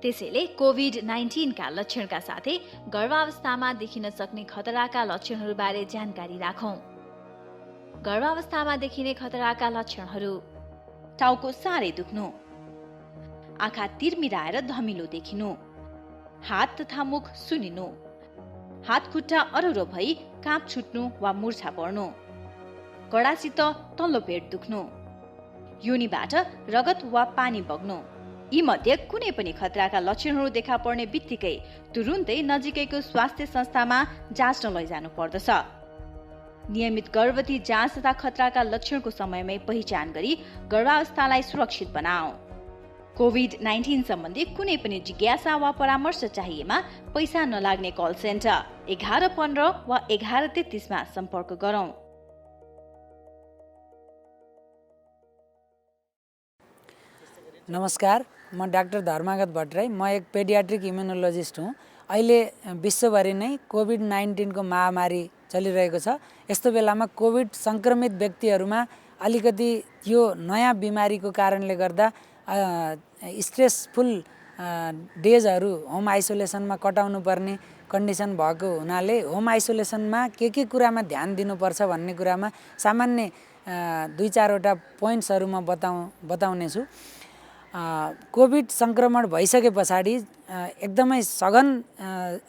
त्यसैले कोभिड-19 का लक्षणका साथै गर्भावस्थामा देखिन सक्ने खतराका लक्षणहरूबारे जानकारी राखौं। गर्भावस्थामा देखिने खतराका लक्षणहरू: टाउको साह्रै दुख्नु, आँखा तिरमिराएर धमिलो देखिनु, हात तथा मुख सुनिनु, हात खुट्टा अरुरो भई काँप छुट्नु वा मुर्छा पर्नु, कडासित तल्लो पेट दुख्नु, योनिबाट रगत वा पानी बग्नु। यी मध्ये कुनै पनि खतराका लक्षणहरू देखा पर्ने बित्तिकै तुरुन्तै नजिकैको स्वास्थ्य संस्थामा जाँच्न लैजानु पर्दछ। नियमित गर्भवती जाँच तथा खतराका लक्षणको समयमै पहिचान गरी गर्भावस्थालाई सुरक्षित बनाऊ। कोभिड-19 सम्बन्धी कुनै पनि जिज्ञासा वा परामर्श चाहिएमा पैसा नलाग्ने कल सेन्टर 1115 वा 1133 मा सम्पर्क गरौँ। नमस्कार, म डाक्टर धर्मागत भट्टराई। म एक पेडियाट्रिक इम्युनोलोजिस्ट हुँ। अहिले विश्वभरि नै कोभिड-19 को महामारी चलिरहेको छ। यस्तो बेलामा कोभिड सङ्क्रमित व्यक्तिहरूमा अलिकति यो नयाँ बिमारीको कारणले गर्दा स्ट्रेसफुल डेजहरू होम आइसोलेसनमा कटाउनु पर्ने कन्डिसन भएको हुनाले होम आइसोलेसनमा के कुरामा ध्यान दिनुपर्छ भन्ने कुरामा सामान्य 2-4वटा पोइन्ट्सहरू म बताउनेछु। कोभिड सङ्क्रमण भइसके पछाडि एकदमै सघन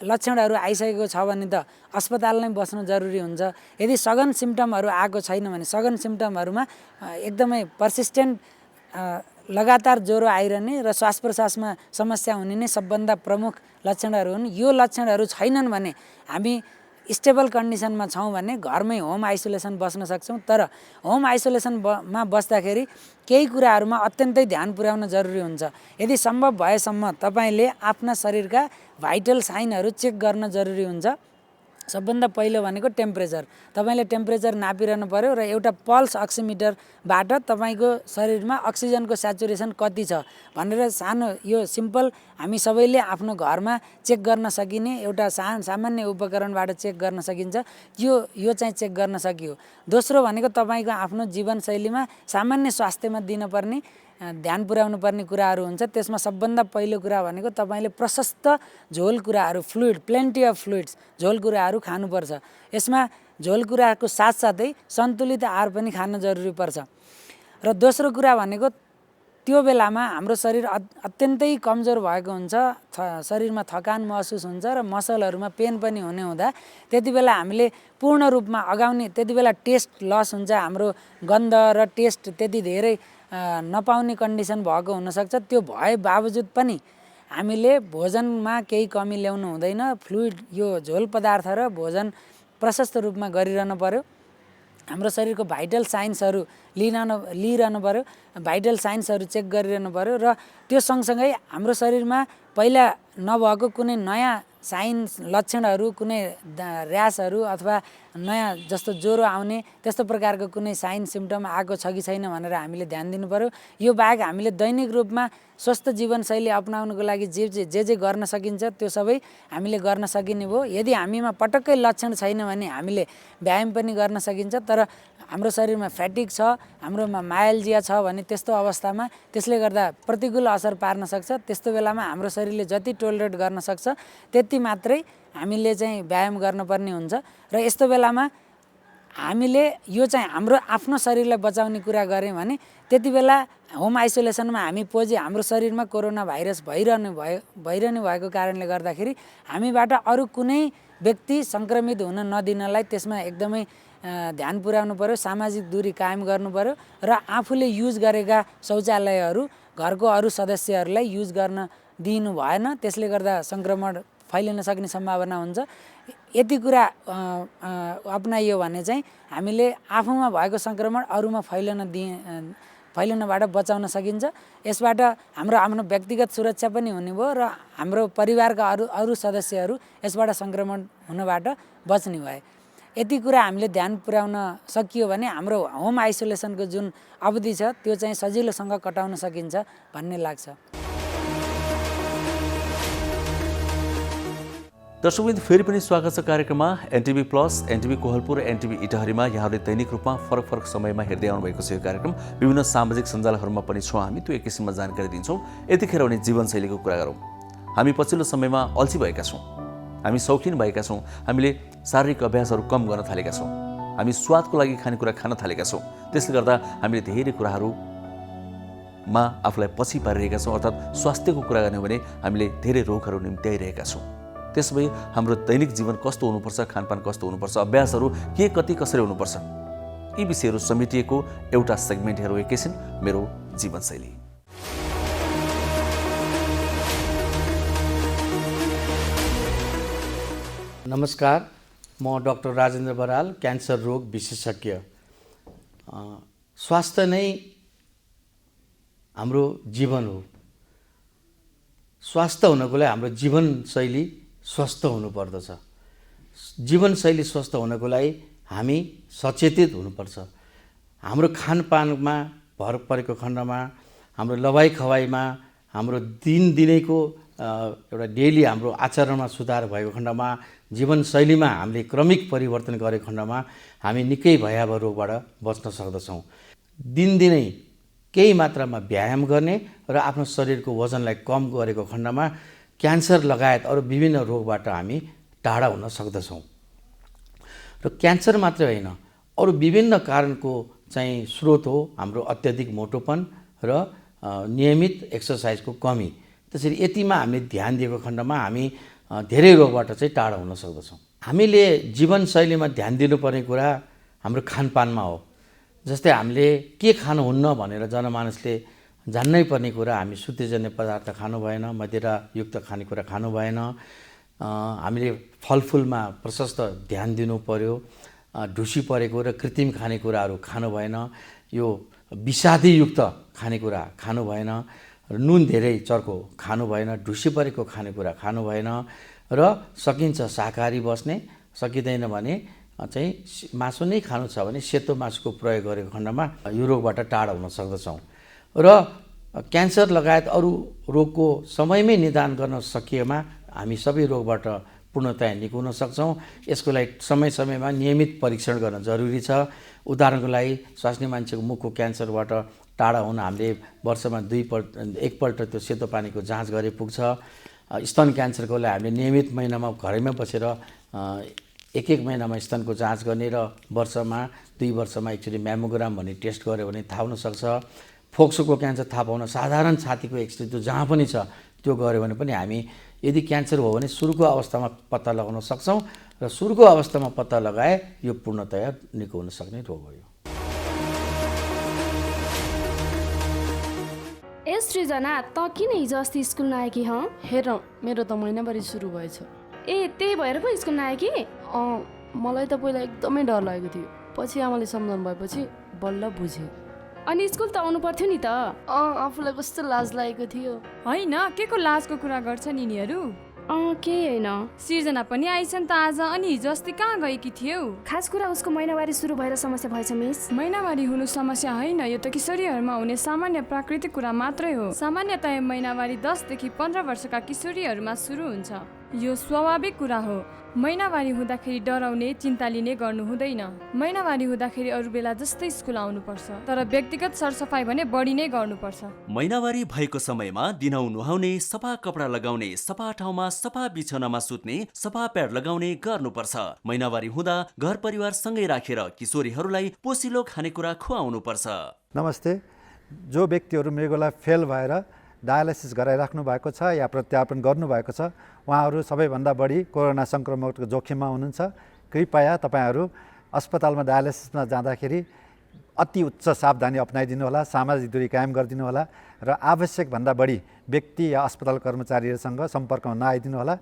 लक्षणहरू आइसकेको छ भने त अस्पताल नै बस्नु जरुरी हुन्छ। यदि सघन सिम्टमहरू आएको छैन भने सघन सिम्टमहरूमा एकदमै पर्सिस्टेन्ट लगातार ज्वरो आइरहने र श्वास प्रश्वासमा समस्या हुने नै सबभन्दा प्रमुख लक्षणहरू हुन्। यो लक्षणहरू छैनन् भने हामी स्टेबल कन्डिसनमा छौँ भने घरमै होम आइसोलेसन बस्न सक्छौँ। तर होम आइसोलेसनमा बस्दाखेरि केही कुराहरूमा अत्यन्तै ध्यान पुर्याउन जरुरी हुन्छ। यदि सम्भव भएसम्म तपाईँले आफ्ना शरीरका भाइटल साइनहरू चेक गर्न जरुरी हुन्छ। सबभन्दा पहिलो भनेको टेम्परेचर। तपाईँले टेम्परेचर नापिरहनु पर्यो र एउटा पल्स अक्सिमिटरबाट तपाईँको शरीरमा अक्सिजनको स्याचुरेसन कति छ भनेर सानो यो सिम्पल हामी सबैले आफ्नो घरमा चेक गर्न सकिने एउटा सामान्य उपकरणबाट चेक गर्न सकिन्छ। यो चाहिँ चेक गर्न सकियो। दोस्रो भनेको तपाईँको आफ्नो जीवनशैलीमा सामान्य स्वास्थ्यमा दिनुपर्ने ध्यान पुर्याउनु पर्ने कुराहरू हुन्छ। त्यसमा सबभन्दा पहिलो कुरा भनेको तपाईँले प्रशस्त झोल कुराहरू, फ्लुइड, प्लेन्टी अफ फ्लुइड्स, झोल कुराहरू खानुपर्छ। यसमा झोल कुराको साथसाथै सन्तुलित आहार पनि खान जरुरी पर्छ। र दोस्रो कुरा भनेको त्यो बेलामा हाम्रो शरीर अत्यन्तै कमजोर भएको हुन्छ, शरीरमा थकान महसुस हुन्छ र मसलहरूमा पेन पनि हुने हुँदा त्यति बेला हामीले पूर्ण रूपमा अगाउने, त्यति बेला टेस्ट लस हुन्छ, हाम्रो गन्ध र टेस्ट त्यति धेरै नपाउने कन्डिसन भएको हुनसक्छ। त्यो भए बावजुद पनि हामीले भोजनमा केही कमी ल्याउनु हुँदैन। फ्लुइड, यो झोल पदार्थ र भोजन प्रशस्त रूपमा गरिरहनु पर्यो। हाम्रो शरीरको भाइटल साइन्सहरू लिइरहनु पर्यो, भाइटल साइन्सहरू चेक गरिरहनु पर्यो र त्यो सँगसँगै हाम्रो शरीरमा पहिला नभएको कुनै नयाँ साइन्स लक्षणहरू, कुनै र्यासहरू अथवा नयाँ जस्तो ज्वरो आउने त्यस्तो प्रकारको कुनै साइन सिम्टम आएको छ कि छैन भनेर हामीले ध्यान दिनु पर्यो। यो बाहेक हामीले दैनिक रूपमा स्वस्थ जीवनशैली अपनाउनुको लागि जे गर्न सकिन्छ त्यो सबै हामीले गर्न सकिने भयो। यदि हामीमा पटक्कै लक्षण छैन भने हामीले व्यायाम पनि गर्न सकिन्छ। तर हाम्रो शरीरमा फ्याटिक छ, हाम्रोमा माइल्जिया छ भने त्यस्तो अवस्थामा त्यसले गर्दा प्रतिकूल असर पार्न सक्छ। त्यस्तो बेलामा हाम्रो शरीरले जति टोलरेट गर्न सक्छ त्यति मात्रै हामीले चाहिँ व्यायाम गर्नुपर्ने हुन्छ। र यस्तो बेलामा हामीले यो चाहिँ हाम्रो आफ्नो शरीरलाई बचाउने कुरा गऱ्यौँ भने त्यति बेला होम आइसोलेसनमा हामी हाम्रो शरीरमा कोरोना भाइरस भइरहने भएको कारणले गर्दाखेरि हामीबाट अरू कुनै व्यक्ति सङ्क्रमित हुन नदिनलाई त्यसमा एकदमै ध्यान पुर्याउनु पर्यो। सामाजिक दूरी कायम गर्नु पर्यो र आफूले युज गरेका शौचालयहरू घरको अरू सदस्यहरूलाई युज गर्न दिनु भएन। त्यसले गर्दा सङ्क्रमण फैलिन सक्ने सम्भावना हुन्छ। यति कुरा अपनाइयो भने चाहिँ हामीले आफूमा भएको सङ्क्रमण अरूमा फैलिनबाट बचाउन सकिन्छ। यसबाट हाम्रो आफ्नो व्यक्तिगत सुरक्षा पनि हुने भयो र हाम्रो परिवारका अरू सदस्यहरू यसबाट सङ्क्रमण हुनबाट बच्ने भए। यति कुरा हामीले ध्यान पुर्याउन सकियो भने हाम्रो होम आइसोलेसनको जुन अवधि छ त्यो चाहिँ सजिलोसँग कटाउन सकिन्छ भन्ने लाग्छ। दर्शकवृन्द, फेरि पनि स्वागत छ कार्यक्रममा। एनटिभी प्लस, एनटिभी कोहलपुर र एनटिभी इटहरीमा यहाँहरूले दैनिक रूपमा फरक समयमा हेर्दै आउनुभएको छ। यो कार्यक्रम विभिन्न सामाजिक सञ्जालहरूमा पनि छौँ हामी, त्यो एक किसिममा जानकारी दिन्छौँ। यतिखेर भने जीवनशैलीको कुरा गरौँ। हामी पछिल्लो समयमा अल्छी भएका छौँ, हामी शौखिन भएका छौँ, हामीले शारीरिक अभ्यासहरू कम गर्न थालेका छौँ, हामी स्वादको लागि खानेकुरा खान थालेका छौँ। त्यसले गर्दा हामीले धेरै कुराहरूमा आफूलाई पछि पारिरहेका छौँ। अर्थात् स्वास्थ्यको कुरा गर्ने हो भने हामीले धेरै रोगहरू निम्त्याइरहेका छौँ। त्यसो भए हाम्रो दैनिक जीवन कस्तो हुनुपर्छ, खानपान कस्तो हुनुपर्छ, अभ्यासहरू के कति कसरी हुनुपर्छ, यी विषयहरू समेटिएको एउटा सेगमेन्ट हेरौँ एकैछिन, मेरो जीवनशैली। नमस्कार, म डाक्टर राजेन्द्र बराल, क्यान्सर रोग विशेषज्ञ। स्वास्थ्य नै हाम्रो जीवन हो। स्वास्थ्य हुनको लागि हाम्रो जीवनशैली स्वस्थ हुनुपर्दछ। जीवनशैली स्वस्थ हुनको लागि हामी सचेतित हुनुपर्छ। हाम्रो खानपानमा भर परेको खण्डमा, हाम्रो लवाई खवाईमा, हाम्रो दिनदिनैको एउटा डेली हाम्रो आचरणमा सुधार भएको खण्डमा, जीवनशैलीमा हामीले क्रमिक परिवर्तन गरेको खण्डमा हामी निकै भयावह रोगबाट बच्न सक्दछौँ। दिनदिनै केही मात्रामा व्यायाम गर्ने र आफ्नो शरीरको वजनलाई कम गरेको खण्डमा क्यान्सर लगायत अरू विभिन्न रोगबाट हामी टाढा हुन सक्दछौँ। र क्यान्सर मात्रै होइन, अरू विभिन्न कारणको चाहिँ स्रोत हो हाम्रो अत्याधिक मोटोपन र नियमित एक्सर्साइजको कमी। त्यसरी यतिमा हामीले ध्यान दिएको खण्डमा हामी धेरै रोगबाट चाहिँ टाढा हुन सक्दछौँ। हामीले जीवनशैलीमा ध्यान दिनुपर्ने कुरा हाम्रो खानपानमा हो। जस्तै हामीले के खानुहुन्न भनेर जनमानसले जान्नै पर्ने कुरा, हामी शुद्धिजन्य पदार्थ खानु भएन, मदिरायुक्त खानेकुरा खानु भएन, हामीले फलफुलमा प्रशस्त ध्यान दिनु पर्यो, ढुसी परेको र कृत्रिम खानेकुराहरू खानु भएन, यो विषादीयुक्त खानेकुरा खानु भएन, नुन धेरै चर्को खानु भएन, ढुसी परेको खानेकुरा खानु भएन र सकिन्छ शाकाहारी बस्ने, सकिँदैन भने चाहिँ मासु नै खानु छ भने सेतो मासुको प्रयोग गरेको खण्डमा यो रोगबाट टाढा हुन सक्दछौँ। र क्यान्सर लगायत अरू रोगको समयमै निदान गर्न सकिएमा हामी सबै रोगबाट पूर्णतया निको हुन सक्छौँ। यसको लागि समय समयमा नियमित परीक्षण गर्न जरुरी छ। उदाहरणको लागि स्वास्नी मान्छेको मुखको क्यान्सरबाट टाढा हुन हामीले वर्षमा एकपल्ट त्यो सेतो पानीको जाँच गरे पुग्छ। स्तन क्यान्सरको लागि हामीले नियमित महिनामा घरैमा बसेर एक महिनामा स्तनको जाँच गर्ने र वर्षमा 2 वर्षमा एकचोटि म्यामोग्राम भन्ने टेस्ट गऱ्यो भने थाहा हुनसक्छ। फोक्सोको क्यान्सर थाहा पाउन साधारण छातीको एक्सरे त्यो जहाँ पनि छ त्यो गऱ्यो भने पनि हामी यदि क्यान्सर हो भने सुरुको अवस्थामा पत्ता लगाउन सक्छौँ र सुरुको अवस्थामा पत्ता लगाए यो पूर्णतया निको हुन सक्ने रोग हो। ए सृजना, त किन हिजो अस्ति स्कुल नआएकी हँ? हेर, मेरो त महिनाभरि सुरु भएछ। ए, त्यही भएर पो स्कुल नआएकी? मलाई त पहिला एकदमै डर लागेको थियो, पछि आमाले सम्झाउनु भएपछि बल्ल बुझेँ। अनि स्कुल त आउनु पर्थ्यो नि त। आफूलाई कस्तो लाज लागेको थियो। होइन, के को लाजको कुरा गर्छन् यिनीहरू? केही होइन। सिर्जना पनि आइछन् त आज, अनि हिजो अस्ति कहाँ गएकी थियौ? खास कुरा उसको महिनावारी सुरु भएर समस्या भएछ मिस। महिनावारी हुनु समस्या होइन, यो त किशोरीहरूमा हुने सामान्य प्राकृतिक कुरा मात्रै हो। सामान्यतया महिनावारी 10 देखि 15 वर्षका किशोरीहरूमा सुरु हुन्छ। यो स्वाभाविक कुरा हो। महिनावारी हुँदाखेरि डराउने, चिन्ता लिने गर्नु हुँदैन। महिनावारी हुँदाखेरि अरू बेला जस्तै स्कुल आउनुपर्छ, तर व्यक्तिगत सरसफाइ भने बढी नै गर्नुपर्छ। महिनावारी भएको समयमा दिनौ नुहाउने, सफा कपडा लगाउने, सफा ठाउँमा सफा बिछौनामा सुत्ने, सफा प्याड लगाउने गर्नुपर्छ। महिनावारी हुँदा घर परिवार सँगै राखेर किशोरीहरूलाई पोसिलो खानेकुरा खुवाउनुपर्छ। नमस्ते। जो व्यक्तिहरू मृगौला फेल भएर डायलाइसिस गराइराख्नु भएको छ या प्रत्यारोपण गर्नुभएको छ, उहाँहरू सबैभन्दा बढी कोरोना सङ्क्रमणको जोखिममा हुनुहुन्छ। कृपया तपाईँहरू अस्पतालमा डायलाइसिसमा जाँदाखेरि अति उच्च सावधानी अपनाइदिनु होला, सामाजिक दूरी कायम गरिदिनु होला र आवश्यकभन्दा बढी व्यक्ति या अस्पताल कर्मचारीहरूसँग सम्पर्कमा नआइदिनु होला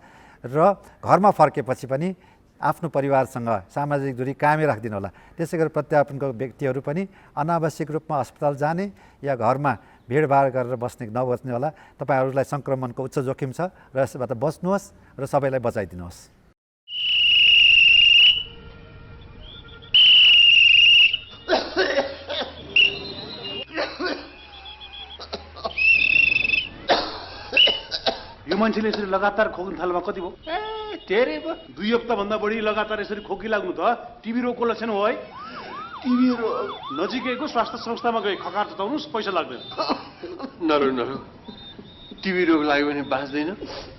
र घरमा फर्केपछि पनि आफ्नो परिवारसँग सामाजिक दूरी कायमै राखिदिनु होला। त्यसै गरी प्रत्यारोपणको व्यक्तिहरू पनि अनावश्यक रूपमा अस्पताल जाने या घरमा भिडभाड गरेर नबस्ने होला। तपाईँहरूलाई सङ्क्रमणको उच्च जोखिम छ र यसबाट बच्नुहोस् र सबैलाई बचाइदिनुहोस्। यो मान्छेले यसरी लगातार खोक्नु थाल्नुमा कति भयो? धेरै भयो। 2 हप्ताभन्दा बढी लगातार यसरी खोकी लाग्नु त टिबी रोगको लक्षण हो है। टिबी रोग नजिकैको स्वास्थ्य संस्थामा गए खकार चताउनुहोस्, पैसा लाग्दैन। नरो टिबी रोग लाग्यो भने बाँच्दैन।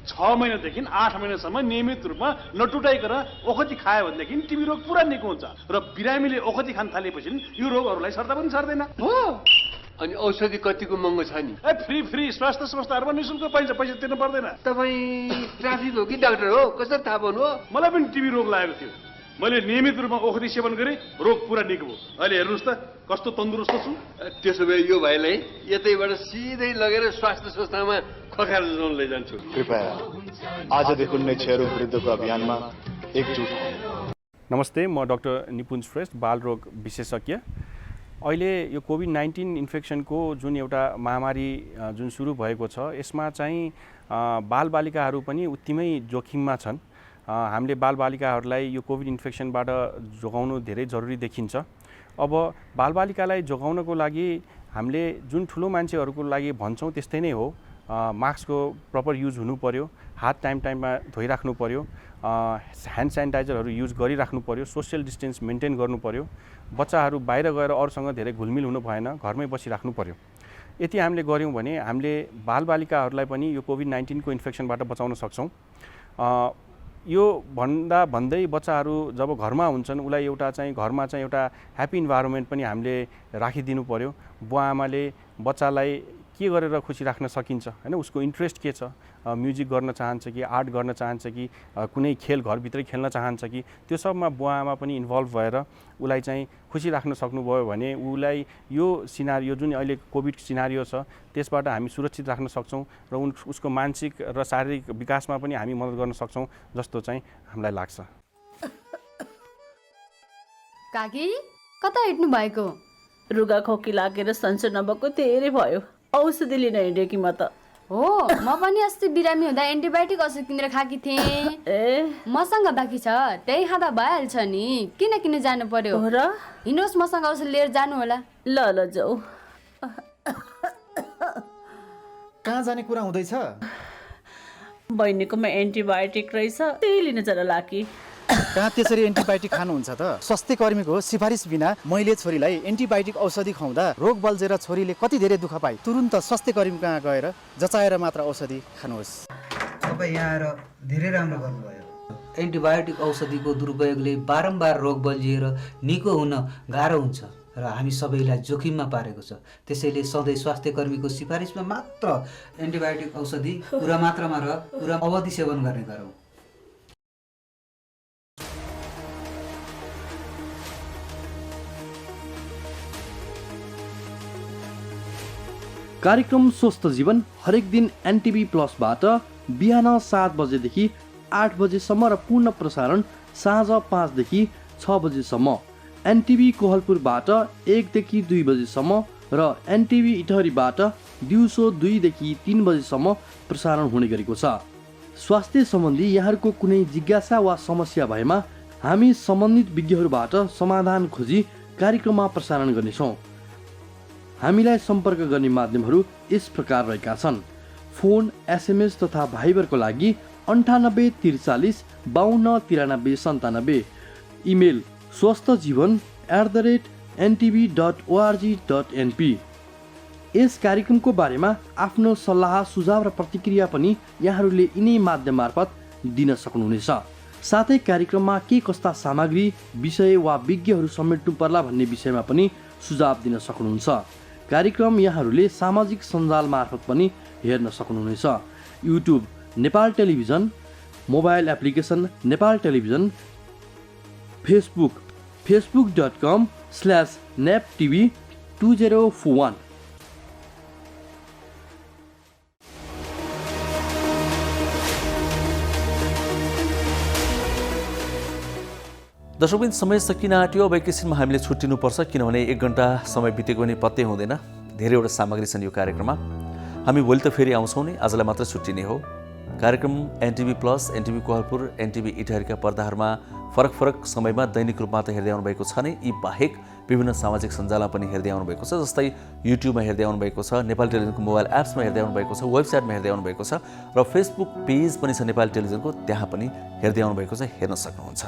6 महिनादेखि 8 महिनासम्म नियमित रूपमा नटुटाइकन ओखती खायो भनेदेखि टिबी रोग पुरा निको हुन्छ र बिरामीले ओखती खान थालेपछि यो रोग अरूलाई सर्दा पनि सर्दैन। हो, अनि औषधि कतिको महँगो छ नि? फ्री स्वास्थ्य संस्थाहरूमा निःशुल्क पाइन्छ, पैसा तिर्नु पर्दैन। तपाईँ ट्राफिक हो कि डाक्टर हो? कसरी थाहा पाउनु हो? मलाई पनि टिबी रोग लागेको थियो। मैले नियमित रूपमा ओखती सेवन गरेँ, रोग पुरा निको भयो। अहिले हेर्नुहोस् त कस्तो तन्दुरुस्त छु। त्यसो भए यो भाइलाई यतैबाट सिधै लगेर स्वास्थ्य संस्थामा खखार जोन लैजान्छु। कृपया आजदेखि नै क्षयरोग विरुद्धको अभियानमा एकजुट हौँ। नमस्ते, म डाक्टर निपुञ्ज श्रेष्ठ, बालरोग विशेषज्ञ। अहिले यो कोभिड-19 इन्फेक्सनको जुन एउटा महामारी जुन सुरु भएको छ, यसमा चाहिँ बालबालिकाहरू पनि उत्तिमै जोखिममा छन्। हामीले बालबालिकाहरूलाई यो कोभिड इन्फेक्सनबाट जोगाउनु धेरै जरुरी देखिन्छ। अब बालबालिकालाई जोगाउनको लागि हामीले जुन ठुलो मान्छेहरूको लागि भन्छौँ त्यस्तै नै हो। मास्कको प्रपर युज हुनु पर्यो, हात टाइममा धोइराख्नु पर्यो, ह्यान्ड सेनिटाइजरहरू युज गरिराख्नु पर्यो, सोसियल डिस्टेन्स मेन्टेन गर्नु पर्यो। बच्चाहरू बाहिर गएर अरूसँग धेरै घुलमिल हुनु भएन, घरमै बसिराख्नु पर्यो। यति हामीले गऱ्यौँ भने हामीले बालबालिकाहरूलाई पनि यो कोभिड-19 को इन्फेक्सनबाट बचाउन सक्छौँ। यो भन्दै बच्चाहरू जब घरमा हुन्छन्, उसलाई घरमा चाहिँ एउटा ह्याप्पी इन्भाइरोमेन्ट पनि हामीले राखिदिनु पर्यो। बुवा आमाले बच्चालाई के गरेर खुसी राख्न सकिन्छ हैन, उसको इन्ट्रेस्ट के छ, म्युजिक गर्न चाहन्छ कि आर्ट गर्न चाहन्छ कि कुनै खेल घरभित्रै खेल्न चाहन्छ कि, त्यो सबमा बुवा आमा पनि इन्भल्भ भएर उसलाई चाहिँ खुसी राख्न सक्नुभयो भने उसलाई यो सिनारियो जुन अहिले कोभिड सिनारियो छ त्यसबाट हामी सुरक्षित राख्न सक्छौँ र उसको मानसिक र शारीरिक विकासमा पनि हामी मद्दत गर्न सक्छौँ जस्तो चाहिँ हामीलाई लाग्छ। काकी कता हिँड्नु भएको? रुगा खोकी लागेर सन्चो नभएको धेरै भयो, औषधि लिन हिँडेँ कि म त। हो, म पनि अस्ति बिरामी हुँदा एन्टिबायोटिक औषध किनेर खाकी थिएँ। मसँग बाँकी छ, त्यही खाँदा भइहाल्छ नि, किन जानु पर्यो र? हिँड्नुहोस्, मसँग औषध लिएर जानु होला। ल जाऊ। कहाँ जाने कुरा हुँदैछ? बहिनीकोमा एन्टिबायोटिक रहेछ, त्यही लिन चल लाकी। कहाँ त्यसरी एन्टिबायोटिक खानुहुन्छ त? स्वास्थ्य कर्मीको सिफारिस बिना मैले छोरीलाई एन्टिबायोटिक औषधि खुवाउँदा रोग बल्झेर छोरीले कति धेरै दुःख पाए। तुरुन्त स्वास्थ्य कर्मी कहाँ गएर जचाएर मात्र औषधि खानुहोस्। तपाईँ यहाँ आएर धेरै राम्रो गर्नुभयो। एन्टिबायोटिक औषधिको दुरुपयोगले बारम्बार रोग बल्झिएर निको हुन गाह्रो हुन्छ र हामी सबैलाई जोखिममा पारेको छ। त्यसैले सधैँ स्वास्थ्य कर्मीको सिफारिसमा मात्र एन्टिबायोटिक औषधि पुरा मात्रामा र पुरा अवधि सेवन गर्ने गरौँ। कार्यक्रम स्वस्थ जीवन हरेक दिन एनटिभी प्लसबाट बिहान 7 बजेदेखि 8 बजेसम्म र पूर्ण प्रसारण साँझ 5 देखि 6 बजेसम्म, एनटिभी कोहलपुरबाट 1 देखि 2 बजेसम्म र एनटिभी इटहरीबाट दिउँसो 2 देखि 3 बजेसम्म प्रसारण हुने गरेको छ। स्वास्थ्य सम्बन्धी यहाँहरूको कुनै जिज्ञासा वा समस्या भएमा हामी सम्बन्धित विज्ञहरूबाट समाधान खोजी कार्यक्रममा प्रसारण गर्नेछौँ। हामीलाई सम्पर्क गर्ने माध्यमहरू यस प्रकार रहेका छन्। फोन, एसएमएस तथा भाइबरको लागि 98 43 52 93 97। Email swasthjivan@ntv.org.np। यस कार्यक्रमको बारेमा आफ्नो सल्लाह, सुझाव र प्रतिक्रिया पनि यहाँहरूले यिनै माध्यम मार्फत दिन सक्नुहुनेछ। साथै कार्यक्रममा के कस्ता सामग्री, विषय वा विज्ञहरू समेट्नु पर्ला भन्ने विषयमा पनि सुझाव दिन सक्नुहुन्छ। कार्यक्रम यहाँहरूले सामाजिक सञ्जाल मार्फत पनि हेर्न सक्नुहुनेछ। YouTube Nepal television, mobile application Nepal television, Facebook facebook.com/naptv2041। दर्शकबिन समय सकिन आँट्यो। अब एकैछिनमा हामीले छुट्टिनुपर्छ, किनभने 1 घन्टा समय बितेको पनि पत्तै हुँदैन। धेरैवटा सामग्री छन् यो कार्यक्रममा। हामी भोलि त फेरि आउँछौँ नि, आजलाई मात्र छुट्टिने हो। कार्यक्रम NTV plus, NTV Kohalpur, NTV इटहरीका पर्दाहरूमा फरक फरक समयमा दैनिक रूपमा त हेर्दै आउनुभएको छ नै, यी बाहेक विभिन्न सामाजिक सञ्जालमा पनि हेर्दै आउनुभएको छ। जस्तै युट्युबमा हेर्दै आउनुभएको छ, नेपाल टेलिभिजनको मोबाइल एप्समा हेर्दै आउनुभएको छ, वेबसाइटमा हेर्दै आउनुभएको छ र फेसबुक पेज पनि छ नेपाल टेलिभिजनको, त्यहाँ पनि हेर्दै आउनुभएको छ, हेर्न सक्नुहुन्छ।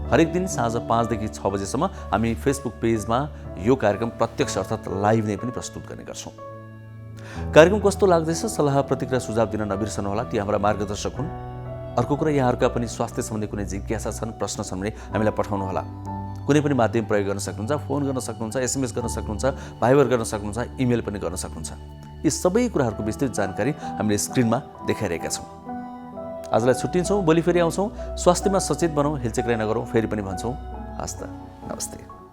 हरेक दिन साँझ 5 देखि 6 बजेसम्म हामी फेसबुक पेजमा यो कार्यक्रम प्रत्यक्ष अर्थात् लाइभ नै पनि प्रस्तुत गर्ने गर्छौँ। कार्यक्रम कस्तो लाग्दैछ, सल्लाह, प्रतिक्रिया, सुझाव दिन नबिर्सनुहोला, ती हाम्रा मार्गदर्शक हुन्। अर्को कुरा, यहाँहरूका पनि स्वास्थ्य सम्बन्धी कुनै जिज्ञासा छन्, प्रश्न छन् भने हामीलाई पठाउनुहोला। कुनै पनि माध्यम प्रयोग गर्न सक्नुहुन्छ, फोन गर्न सक्नुहुन्छ, एसएमएस गर्न सक्नुहुन्छ, भाइबर गर्न सक्नुहुन्छ, इमेल पनि गर्न सक्नुहुन्छ। यी सबै कुराहरूको विस्तृत जानकारी हामीले स्क्रिनमा देखाइरहेका छौँ। आजलाई छुट्टिन्छौँ, भोलि फेरि आउँछौँ। स्वास्थ्यमा सचेत बनौँ, हेलचेक्राइ नगरौँ, फेरि पनि भन्छौँ। हस्त, नमस्ते।